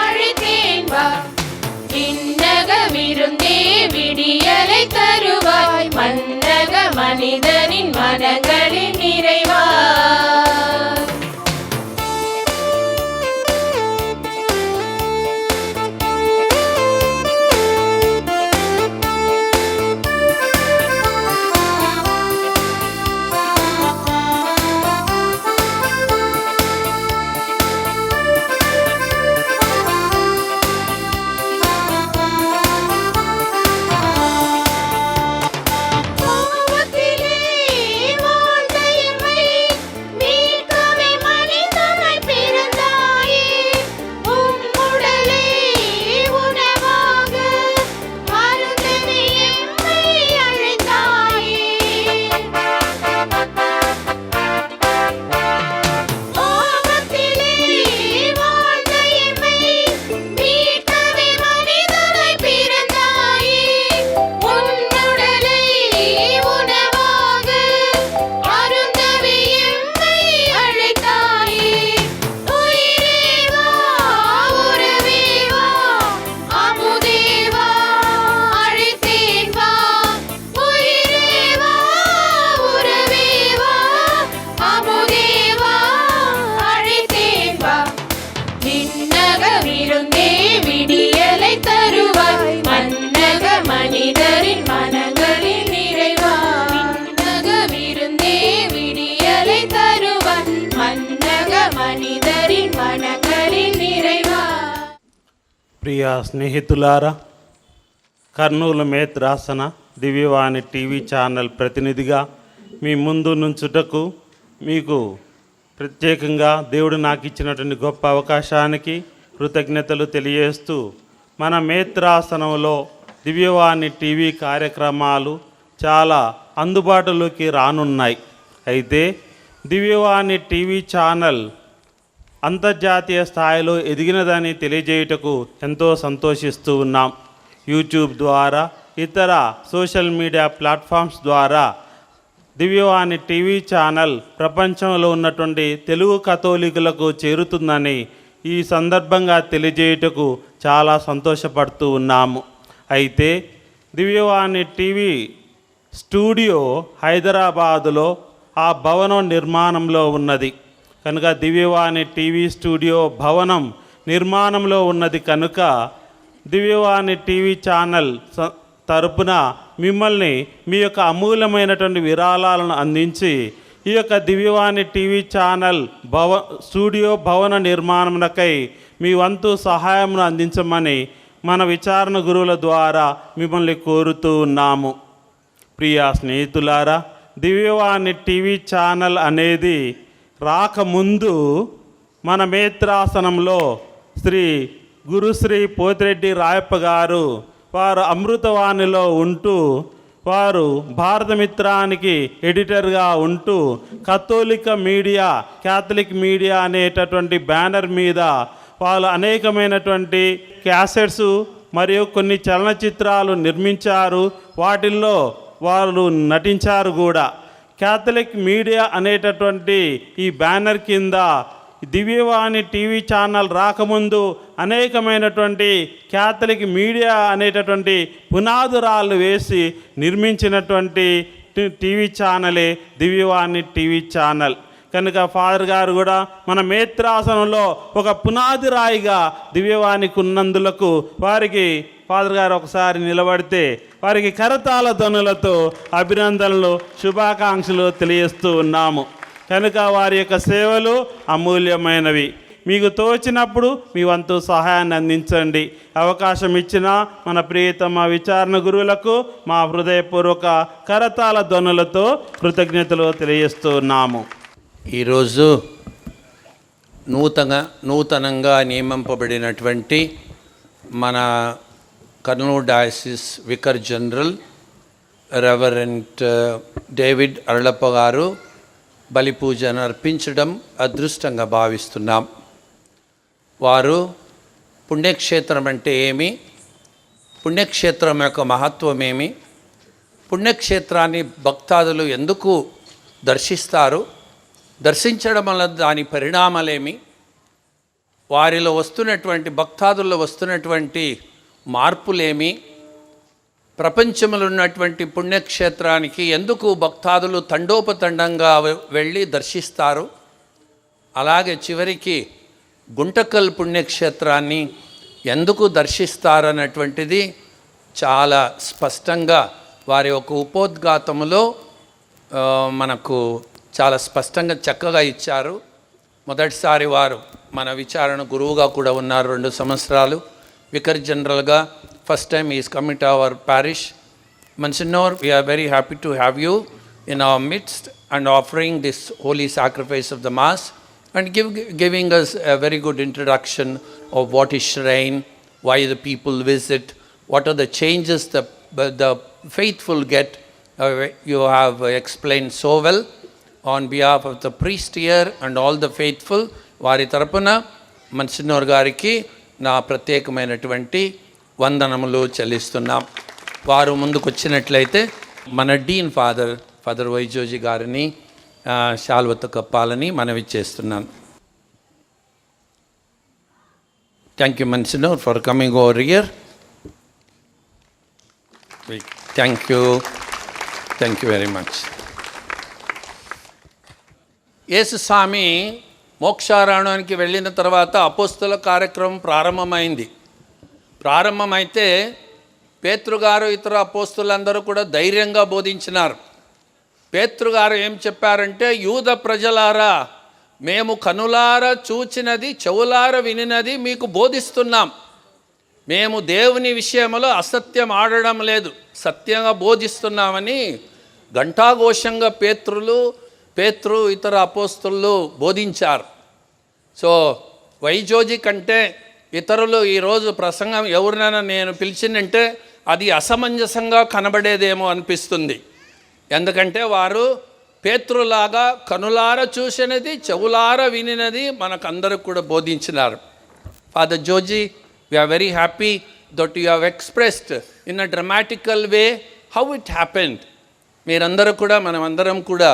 அழைத்தேன் வா. விண்ணக விருந்தே, விடியலை தருவாய், மன்னக மனிதரின் மனங்களின் நிறைவா. ప్రియ స్నేహితులారా, కర్నూలు మేత్రాసన దివ్యవాణి టీవీ ఛానల్ ప్రతినిధిగా మీ ముందు నుంచుటకు మీకు ప్రత్యేకంగా దేవుడు నాకు ఇచ్చినటువంటి గొప్ప అవకాశానికి కృతజ్ఞతలు తెలియజేస్తూ, మన మేత్రాసనంలో దివ్యవాణి టీవీ కార్యక్రమాలు చాలా అందుబాటులోకి రానున్నాయి. అయితే దివ్యవాణి టీవీ ఛానల్ అంతర్జాతీయ స్థాయిలో ఎదిగినదని తెలియజేయుటకు ఎంతో సంతోషిస్తూ ఉన్నాం. యూట్యూబ్ ద్వారా, ఇతర సోషల్ మీడియా ప్లాట్ఫామ్స్ ద్వారా దివ్యవాణి టీవీ ఛానల్ ప్రపంచంలో ఉన్నటువంటి తెలుగు కథోలికులకు చేరుతుందని ఈ సందర్భంగా తెలియజేయుటకు చాలా సంతోషపడుతూ ఉన్నాము. అయితే దివ్యవాణి టీవీ స్టూడియో హైదరాబాదులో ఆ భవనం నిర్మాణంలో ఉన్నది కనుక, దివ్యవాణి టీవీ స్టూడియో భవనం నిర్మాణంలో ఉన్నది కనుక దివ్యవాణి టీవీ ఛానల్ తరపున మిమ్మల్ని మీ యొక్క అమూల్యమైనటువంటి విరాళాలను అందించి ఈ యొక్క దివ్యవాణి టీవీ ఛానల్ స్టూడియో భవన నిర్మాణమునకై మీ వంతు సహాయమును అందించమని మన విచారణ గురువుల ద్వారా మిమ్మల్ని కోరుతూ ఉన్నాము. ప్రియ స్నేహితులారా, దివ్యవాణి టీవీ ఛానల్ అనేది రాకముందు మన మేత్రాసనంలో శ్రీ గురుశ్రీ పోతిరెడ్డి రాయప్ప గారు వారు అమృతవాణిలో ఉంటూ, వారు భారతమిత్రానికి ఎడిటర్గా ఉంటూ క్యాథలిక్ మీడియా అనేటటువంటి బ్యానర్ మీద వాళ్ళు అనేకమైనటువంటి క్యాసెట్స్ మరియు కొన్ని చలనచిత్రాలు నిర్మించారు. వాటిల్లో వాళ్ళు నటించారు కూడా. క్యాథలిక్ మీడియా అనేటటువంటి ఈ బ్యానర్ కింద దివ్యవాణి టీవీ ఛానల్ రాకముందు అనేకమైనటువంటి క్యాథలిక్ మీడియా అనేటటువంటి పునాదురాళ్ళు వేసి నిర్మించినటువంటి టీవీ ఛానలే దివ్యవాణి టీవీ ఛానల్. కనుక ఫాదర్ గారు కూడా మన మేత్రాసనంలో ఒక పునాది రాయిగా దివ్యవాణికి ఉన్నందులకు వారికి ఫాదర్ గారు ఒకసారి నిలబడితే వారికి కరతాళ ధ్వనులతో అభినందనలు, శుభాకాంక్షలు తెలియజేస్తూ ఉన్నాము. కనుక వారి యొక్క సేవలు అమూల్యమైనవి. మీకు తోచినప్పుడు మీ వంతు సహాయాన్ని అందించండి. అవకాశం ఇచ్చిన మన ప్రియతమ విచారణ గురువులకు మా హృదయపూర్వక కరతాళ ధ్వనులతో కృతజ్ఞతలు తెలియజేస్తూ ఉన్నాము. ఈరోజు నూతనంగా నియమింపబడినటువంటి మన Kurnool diocese vicar general reverend David Aralappa గారు బలి పూజను అర్పించడం అదృష్టంగా భావిస్తున్నాం. వారు పుణ్యక్షేత్రం అంటే ఏమి, పుణ్యక్షేత్రం యొక్క మహత్వం ఏమి, పుణ్యక్షేత్రాన్ని భక్తాదులు ఎందుకు దర్శిస్తారు, దర్శించడం వల్ల దాని పరిణామాలేమి, వారిలో వస్తున్నటువంటి భక్తాదుల్లో వస్తున్నటువంటి మార్పులేమి, ప్రపంచంలో ఉన్నటువంటి పుణ్యక్షేత్రానికి ఎందుకు భక్తాదులు తండోపతండంగా వెళ్ళి దర్శిస్తారు, అలాగే చివరికి గుంటకల్ పుణ్యక్షేత్రాన్ని ఎందుకు దర్శిస్తారన్నటువంటిది చాలా స్పష్టంగా వారి ఒక ఉపోద్ఘాతములో మనకు చాలా స్పష్టంగా చక్కగా ఇచ్చారు. మొదటిసారి వారు మన విచారణ గురువుగా కూడా ఉన్నారు 2 సంవత్సరాలు. వికర్ జనరల్గా first time is coming to our perish. Monsignor, we are very happy to have you in our midst and offering this holy sacrifice of the Mass and giving us a very good introduction of what is shrine, why the people visit, what are the changes the faithful get. You have explained so well. On behalf of the priest here and all the faithful, వారి తరపున మన్సినోర్ గారికి నా ప్రత్యేకమైనటువంటి వందనములు చెల్లిస్తున్నాం. వారు ముందుకు వచ్చినట్లయితే మన డీన్ ఫాదర్ వైజోజీ గారిని శాల్వతో కప్పాలని మనవి చేస్తున్నాను. Thank you monsignor for coming over here. Thank you very much. Yesu స్వామి మోక్షారణానికి వెళ్ళిన తర్వాత అపోస్తల కార్యక్రమం ప్రారంభమైతే పేతురుగారు ఇతర అపోస్తలందరూ కూడా ధైర్యంగా బోధించినారు. పేతురుగారు ఏం చెప్పారంటే, యూద ప్రజలారా, మేము కనులారా చూచినది, చెవులారా వినినది మీకు బోధిస్తున్నాం. మేము దేవుని విషయంలో అసత్యం ఆడడం లేదు, సత్యంగా బోధిస్తున్నామని ఘంటాఘోషంగా పేతురు ఇతర అపోస్తలు బోధించారు. సో వైజోజీ కంటే ఇతరులు ఈరోజు ప్రసంగం ఎవరినైనా నేను పిలిచిందంటే అది అసమంజసంగా కనబడేదేమో అనిపిస్తుంది. ఎందుకంటే వారు పేతురులాగా కనులారా చూసినది, చెవులారా వినినది మనకందరికి కూడా బోధించినారు. Father Joji, we are very happy that you have expressed in a dramatical way how it happened. మీరందరూ కూడా మనమందరం కూడా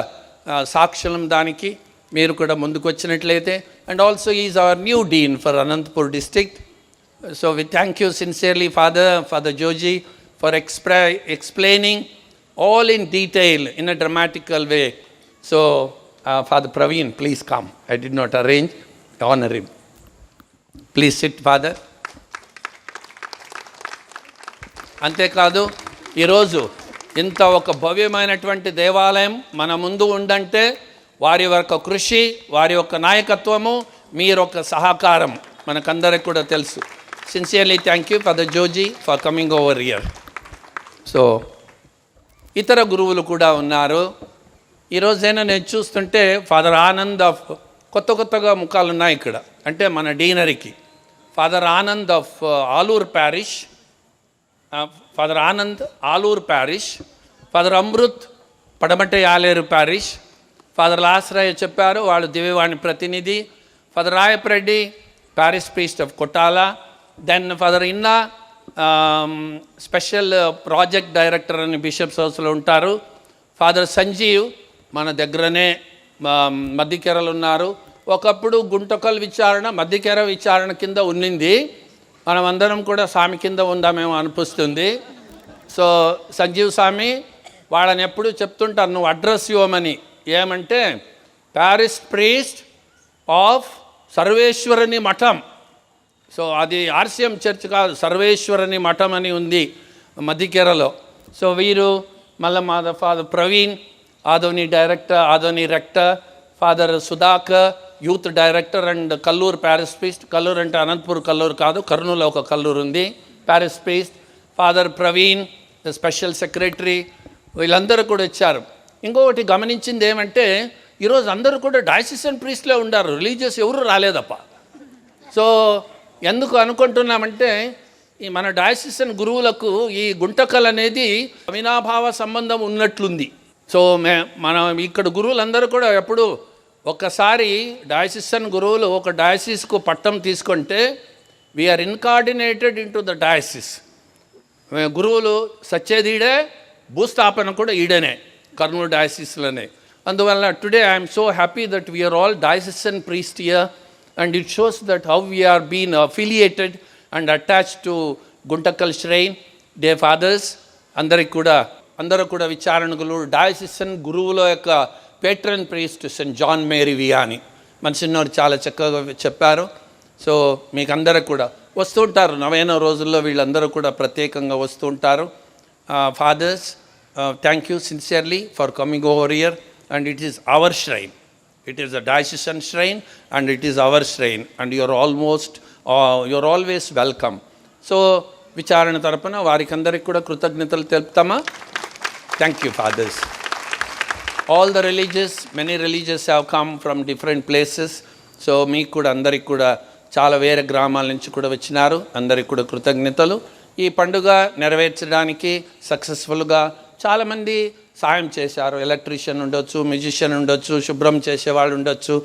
సాక్షులం దానికి. మీరు కూడా ముందుకు వచ్చినట్లయితే. And also is our new dean for Anantapur district. So we thank you sincerely father Joji for explaining all in detail in a dramatical way. So Father Praveen, please come. I did not arrange. Honor him. Please sit, Father. అంతేకాదు ఈరోజు ఇంత ఒక భవ్యమైనటువంటి దేవాలయం మన ముందు ఉందంటే వారి యొక్క కృషి, వారి యొక్క నాయకత్వము, మీరొక సహకారం మనకందరికి కూడా తెలుసు. Sincerely thank you father Joji for coming over here. So ఇతర గురువులు కూడా ఉన్నారు. ఈరోజైనా నేను చూస్తుంటే ఫాదర్ ఆనంద్ ఆఫ్ కొత్తగా ముఖాలు ఉన్నాయి ఇక్కడ. అంటే మన డీనరీకి father Anand of Alur parish, father Anand Alur parish, father Amrit Padamati Aleru parish, father Lasarai చెప్పారు వాళ్ళు దివ్యవాణి ప్రతినిధి, father Rayapareddy parish priest of Kottala, then father Inna special project director అని బిషప్స్ హౌస్లో ఉంటారు, ఫాదర్ సంజీవ్ మన దగ్గరనే మధ్యకెరలు ఉన్నారు, ఒకప్పుడు గుంటకల్ విచారణ మధ్యకెర విచారణ కింద ఉన్నింది. మనమందరం కూడా స్వామి కింద ఉందామేమో అనిపిస్తుంది. సో సంజీవ్ స్వామి వాళ్ళని ఎప్పుడు చెప్తుంటారు, నువ్వు అడ్రస్ ఇవ్వమని. ఏమంటే ప్యారిస్ ప్రీస్ట్ ఆఫ్ సర్వేశ్వరుని మఠం. సో అది ఆర్సిఎం చర్చ్ కాదు, సర్వేశ్వరుని మఠం అని ఉంది మధ్యకెరలో. సో వీరు మళ్ళీ మా father Praveen, Adoni director, Adoni rector, father Sudhakar youth director and Kalluru parish priest. Kalluru అంటే అనంతపూర్ కల్లూరు కాదు, కర్నూలు ఒక కల్లూరు ఉంది, parish priest. Father Praveen special secretary, వీళ్ళందరూ కూడా వచ్చారు. ఇంకొకటి గమనించింది ఏమంటే ఈరోజు అందరూ కూడా డయాసిసన్ ప్రీస్ట్లే ఉండారు, రిలీజియస్ ఎవరు రాలేదప్ప. సో ఎందుకు అనుకుంటున్నామంటే ఈ మన డయాసిసన్ గురువులకు ఈ గుంటకల్ అనేది అవినాభావ సంబంధం ఉన్నట్లుంది. సో మనం ఇక్కడ గురువులందరూ కూడా ఎప్పుడు ఒక్కసారి డయాసిసన్ గురువులు ఒక డయాసిస్కు పట్టం తీసుకుంటే we are incardinated into the diocese. గురువులు సచ్చేది ఈడే, భూస్థాపన కూడా ఈడనే, కర్నూలు డయాసిస్లోనే. అందువల్ల today I'm so happy that we are all diocesan priest here and it shows that how we are been affiliated and attached to Guntakal shrine. The fathers అందరూ కూడా విచారణకులు, డయాసిసన్ గురువుల యొక్క patron priest saint John Mary Vianney. మన చిన్నోడు చాలా చక్కగా చెప్పారు. సో మీకు అందరూ కూడా వస్తూ ఉంటారు, 90వ రోజుల్లో వీళ్ళందరూ కూడా ప్రత్యేకంగా వస్తూ ఉంటారు. Fathers, thank you sincerely for coming over here and it is our shrine. It is a diocesan shrine and it is our shrine and you are always welcome. So విచారణ తరపున వారికి అందరికి కూడా కృతజ్ఞతలు తెలుపుతామా? Thank you fathers. All the many religious have come from different places. So మీకు కూడా అందరికి కూడా చాలా వేరే గ్రామాల నుంచి కూడా వచ్చినారు, అందరికి కూడా కృతజ్ఞతలు. ఈ పండుగ నెరవేర్చడానికి సక్సెస్ఫుల్గా చాలామంది సాయం చేశారు. ఎలక్ట్రీషియన్ ఉండొచ్చు, మ్యూజిషియన్ ఉండొచ్చు, శుభ్రం చేసేవాళ్ళు ఉండొచ్చు,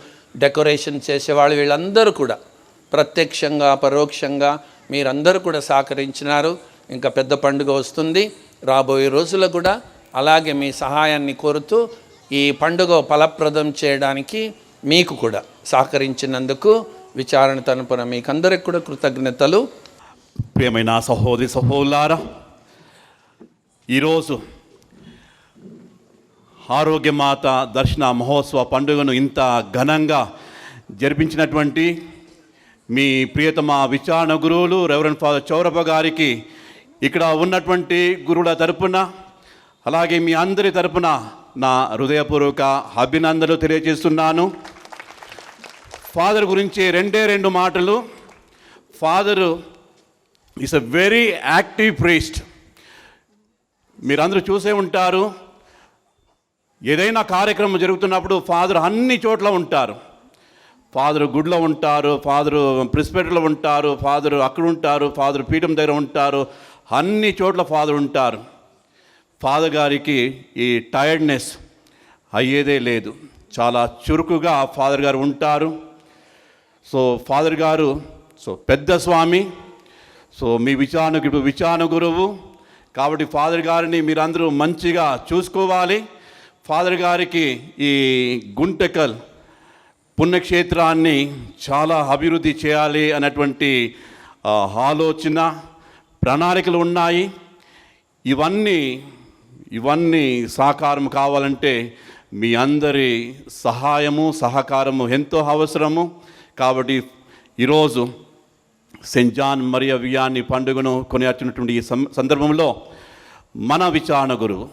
డెకరేషన్ చేసేవాళ్ళు, వీళ్ళందరూ కూడా ప్రత్యక్షంగా పరోక్షంగా మీరందరూ కూడా సహకరించినారు. ఇంకా పెద్ద పండుగ వస్తుంది రాబోయే రోజుల్లో కూడా అలాగే మీ సహాయాన్ని కోరుతూ ఈ పండుగ ఫలప్రదం చేయడానికి మీకు కూడా సహకరించినందుకు విచారణ తరపున మీకు అందరికి కూడా కృతజ్ఞతలు. ప్రియమైన సహోదరి సహోదరులారా, ఈరోజు ఆరోగ్యమాత దర్శన మహోత్సవ పండుగను ఇంత ఘనంగా జరిపించినటువంటి మీ ప్రియతమ విచారణ గురువులు రెవరెండ్ ఫాదర్ చౌరప్ప గారికి ఇక్కడ ఉన్నటువంటి గురువుల తరపున అలాగే మీ అందరి తరపున నా హృదయపూర్వక అభినందనలు తెలియజేస్తున్నాను. ఫాదర్ గురించి రెండు మాటలు. Father is a very active priest. మీరందరూ చూసే ఉంటారు, ఏదైనా కార్యక్రమం జరుగుతున్నప్పుడు ఫాదర్ అన్ని చోట్ల ఉంటారు. ఫాదరు గుడిలో ఉంటారు, ఫాదరు ప్రిస్పెక్టర్లో ఉంటారు, ఫాదరు అక్కడ ఉంటారు, ఫాదరు పీఠం దగ్గర ఉంటారు, అన్ని చోట్ల ఫాదర్ ఉంటారు. ఫాదర్ గారికి ఈ టైర్డ్నెస్ అయ్యేదే లేదు, చాలా చురుకుగా ఫాదర్ గారు ఉంటారు. సో ఫాదర్ గారు పెద్ద స్వామి, మీ విచారణ గురువు కాబట్టి ఫాదర్ గారిని మీరందరూ మంచిగా చూసుకోవాలి. ఫాదర్ గారికి ఈ గుంటకల్ పుణ్యక్షేత్రాన్ని చాలా అభివృద్ధి చేయాలి అన్నటువంటి ఆలోచన ప్రణాళికలు ఉన్నాయి. ఇవన్నీ సాకారం కావాలంటే మీ అందరి సహాయము సహకారము ఎంతో అవసరము. కాబట్టి ఈరోజు సెయింట్ జాన్ మరియా వియాని పండుగను కొనియాడుతున్నటువంటి ఈ సందర్భంలో మన విచారణ గురువు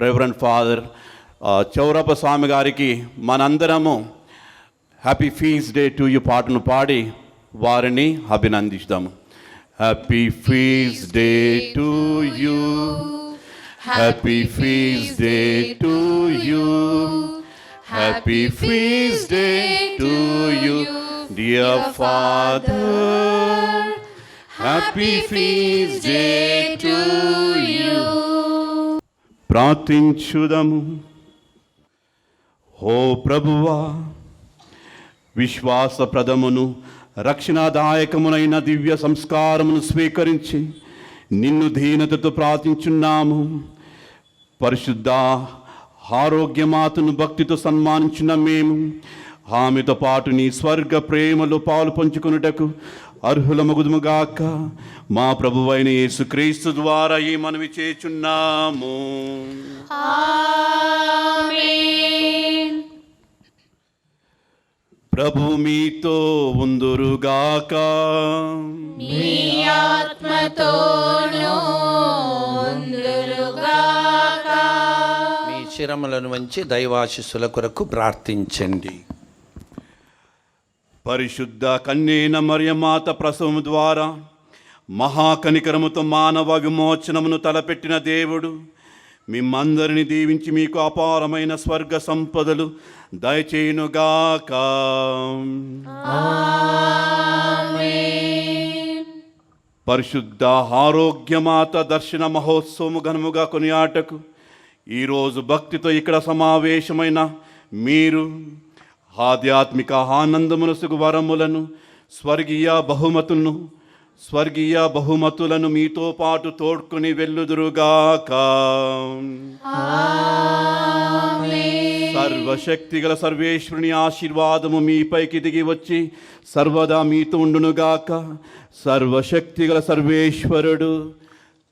రెవరెండ్ ఫాదర్ చౌరప్ప స్వామి గారికి మనందరము happy feast day to you పాటను పాడి వారిని అభినందిస్తాము. Happy feast day to you, happy feast day to you, happy feast day to you dear Father, happy feast day to you. ప్రార్థించుదము. ఓ ప్రభువా, విశ్వాసప్రదమును రక్షణాదాయకమునైన దివ్య సంస్కారమును స్వీకరించి నిన్ను దీనతతో ప్రార్థించున్నాము. పరిశుద్ధ ఆరోగ్యమాతను భక్తితో సన్మానించిన మేము ఆమెతో పాటు నీ స్వర్గ ప్రేమలో పాలు పంచుకొనుటకు అర్హులమగుదుముగాక. మా ప్రభువైన యేసుక్రీస్తు ద్వారా ఈ మనవి చేచున్నాము. ఆమేన్. ప్రభు మీతో ఉందురుగాక. మీ ఆత్మతోనూ ఉందురుగాక. మీ శిరములను వంచి దైవాశీస్సుల కొరకు ప్రార్థించండి. పరిశుద్ధ కన్యైన మరియమాత ప్రసవము ద్వారా మహాకనికరముతో మానవ విమోచనమును తలపెట్టిన దేవుడు మిమ్మందరిని దీవించి మీకు అపారమైన స్వర్గ సంపదలు దయచేయునుగాక. పరిశుద్ధ ఆరోగ్యమాత దర్శన మహోత్సవము ఘనముగా కొనియాటకు ఈరోజు భక్తితో ఇక్కడ సమావేశమైన మీరు ఆధ్యాత్మిక ఆనందమునసుగు వరములను స్వర్గీయ బహుమతులను మీతో పాటు తోడ్కొని వెళ్ళుదురుగాక. సర్వశక్తిగల సర్వేశ్వరుని ఆశీర్వాదము మీపైకి దిగి వచ్చి సర్వదా మీతో ఉండునుగాక. సర్వశక్తిగల సర్వేశ్వరుడు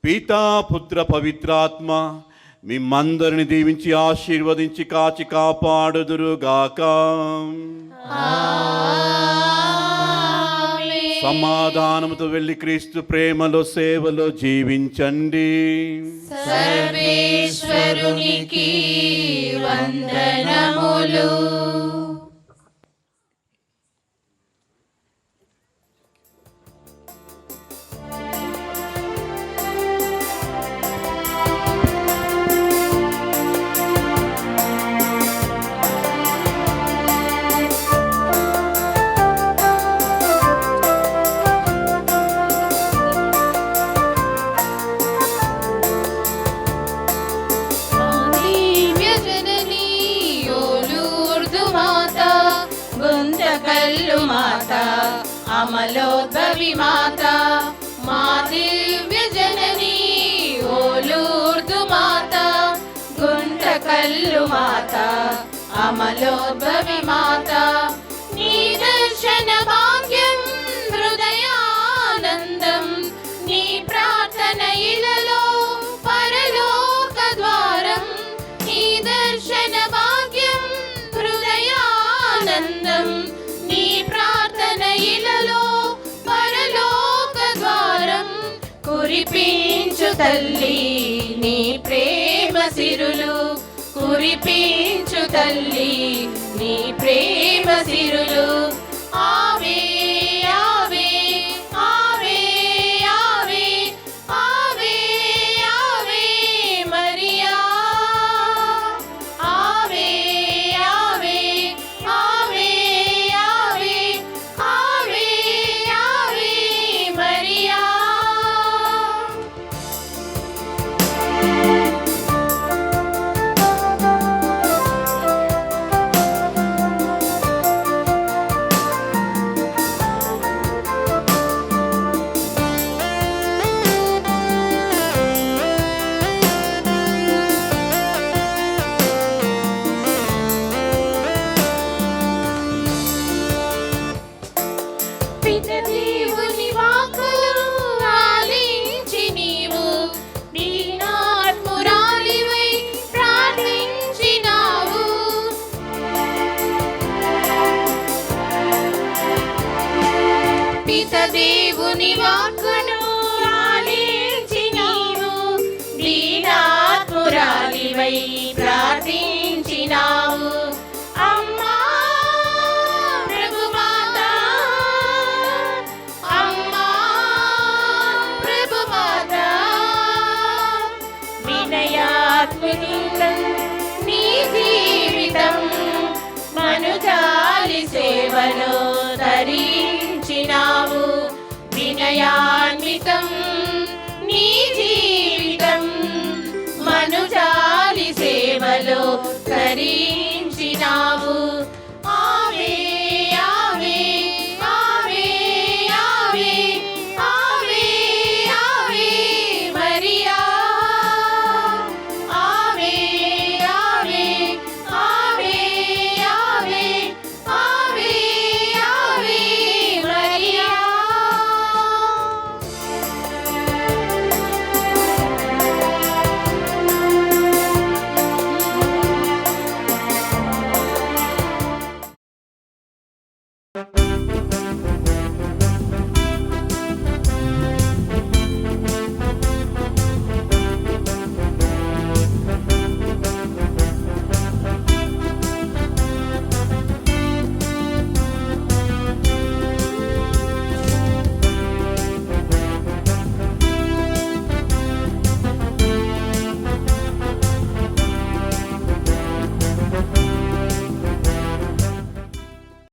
పితా పుత్ర పవిత్రాత్మ మిమ్మందరిని దీవించి ఆశీర్వదించి కాచి కాపాడుదురుగాక. సమాధానముతో వెళ్ళి క్రీస్తు ప్రేమలో సేవలో జీవించండి. సర్వేశ్వరునికి వందనములు. అమలోద్భవి మాత, మా దివ్య జననీ ఓ లూర్దు మాత, గుంటకల్లు మాత, అమలోద్భవి మాత, నీ దర్శన భాగ్యం హృదయానందం, నీ ప్రార్థన ఇలలో పరలోక ద్వారం, నీ దర్శన భాగ్యం హృదయానందం, నీ ప్రార్థన ఇలలో పరలోక ద్వారం, కురిపించు తల్లి నీ ప్రేమ సిరులు, కురిపించు తల్లి నీ ప్రేమ సిరులు. ఆవే ఆవే ఆవే ఆవే ఆవే ఆవే మరియా, ఆవే ఆవే ఆవే ఆవే ఆవే ఆవే మరియా. పితదేవుని వాక్కులు ఆలించి నీవు దీనాత్మురాలివై ప్రార్థించినావు. పితదేవుని వాక్కును ఆలించి నీవు దీనాత్మురాలివై ప్రార్థించినావు. అమ్మా ప్రభుమాత, అమ్మా ప్రభుమాత, వినయాత్మికం నీ జీవితం మనుజాలి సేవలో ధరించినావు. వినయాన్వితం నీ జీవితం మనుజాలి సేవలో ధరించినావు.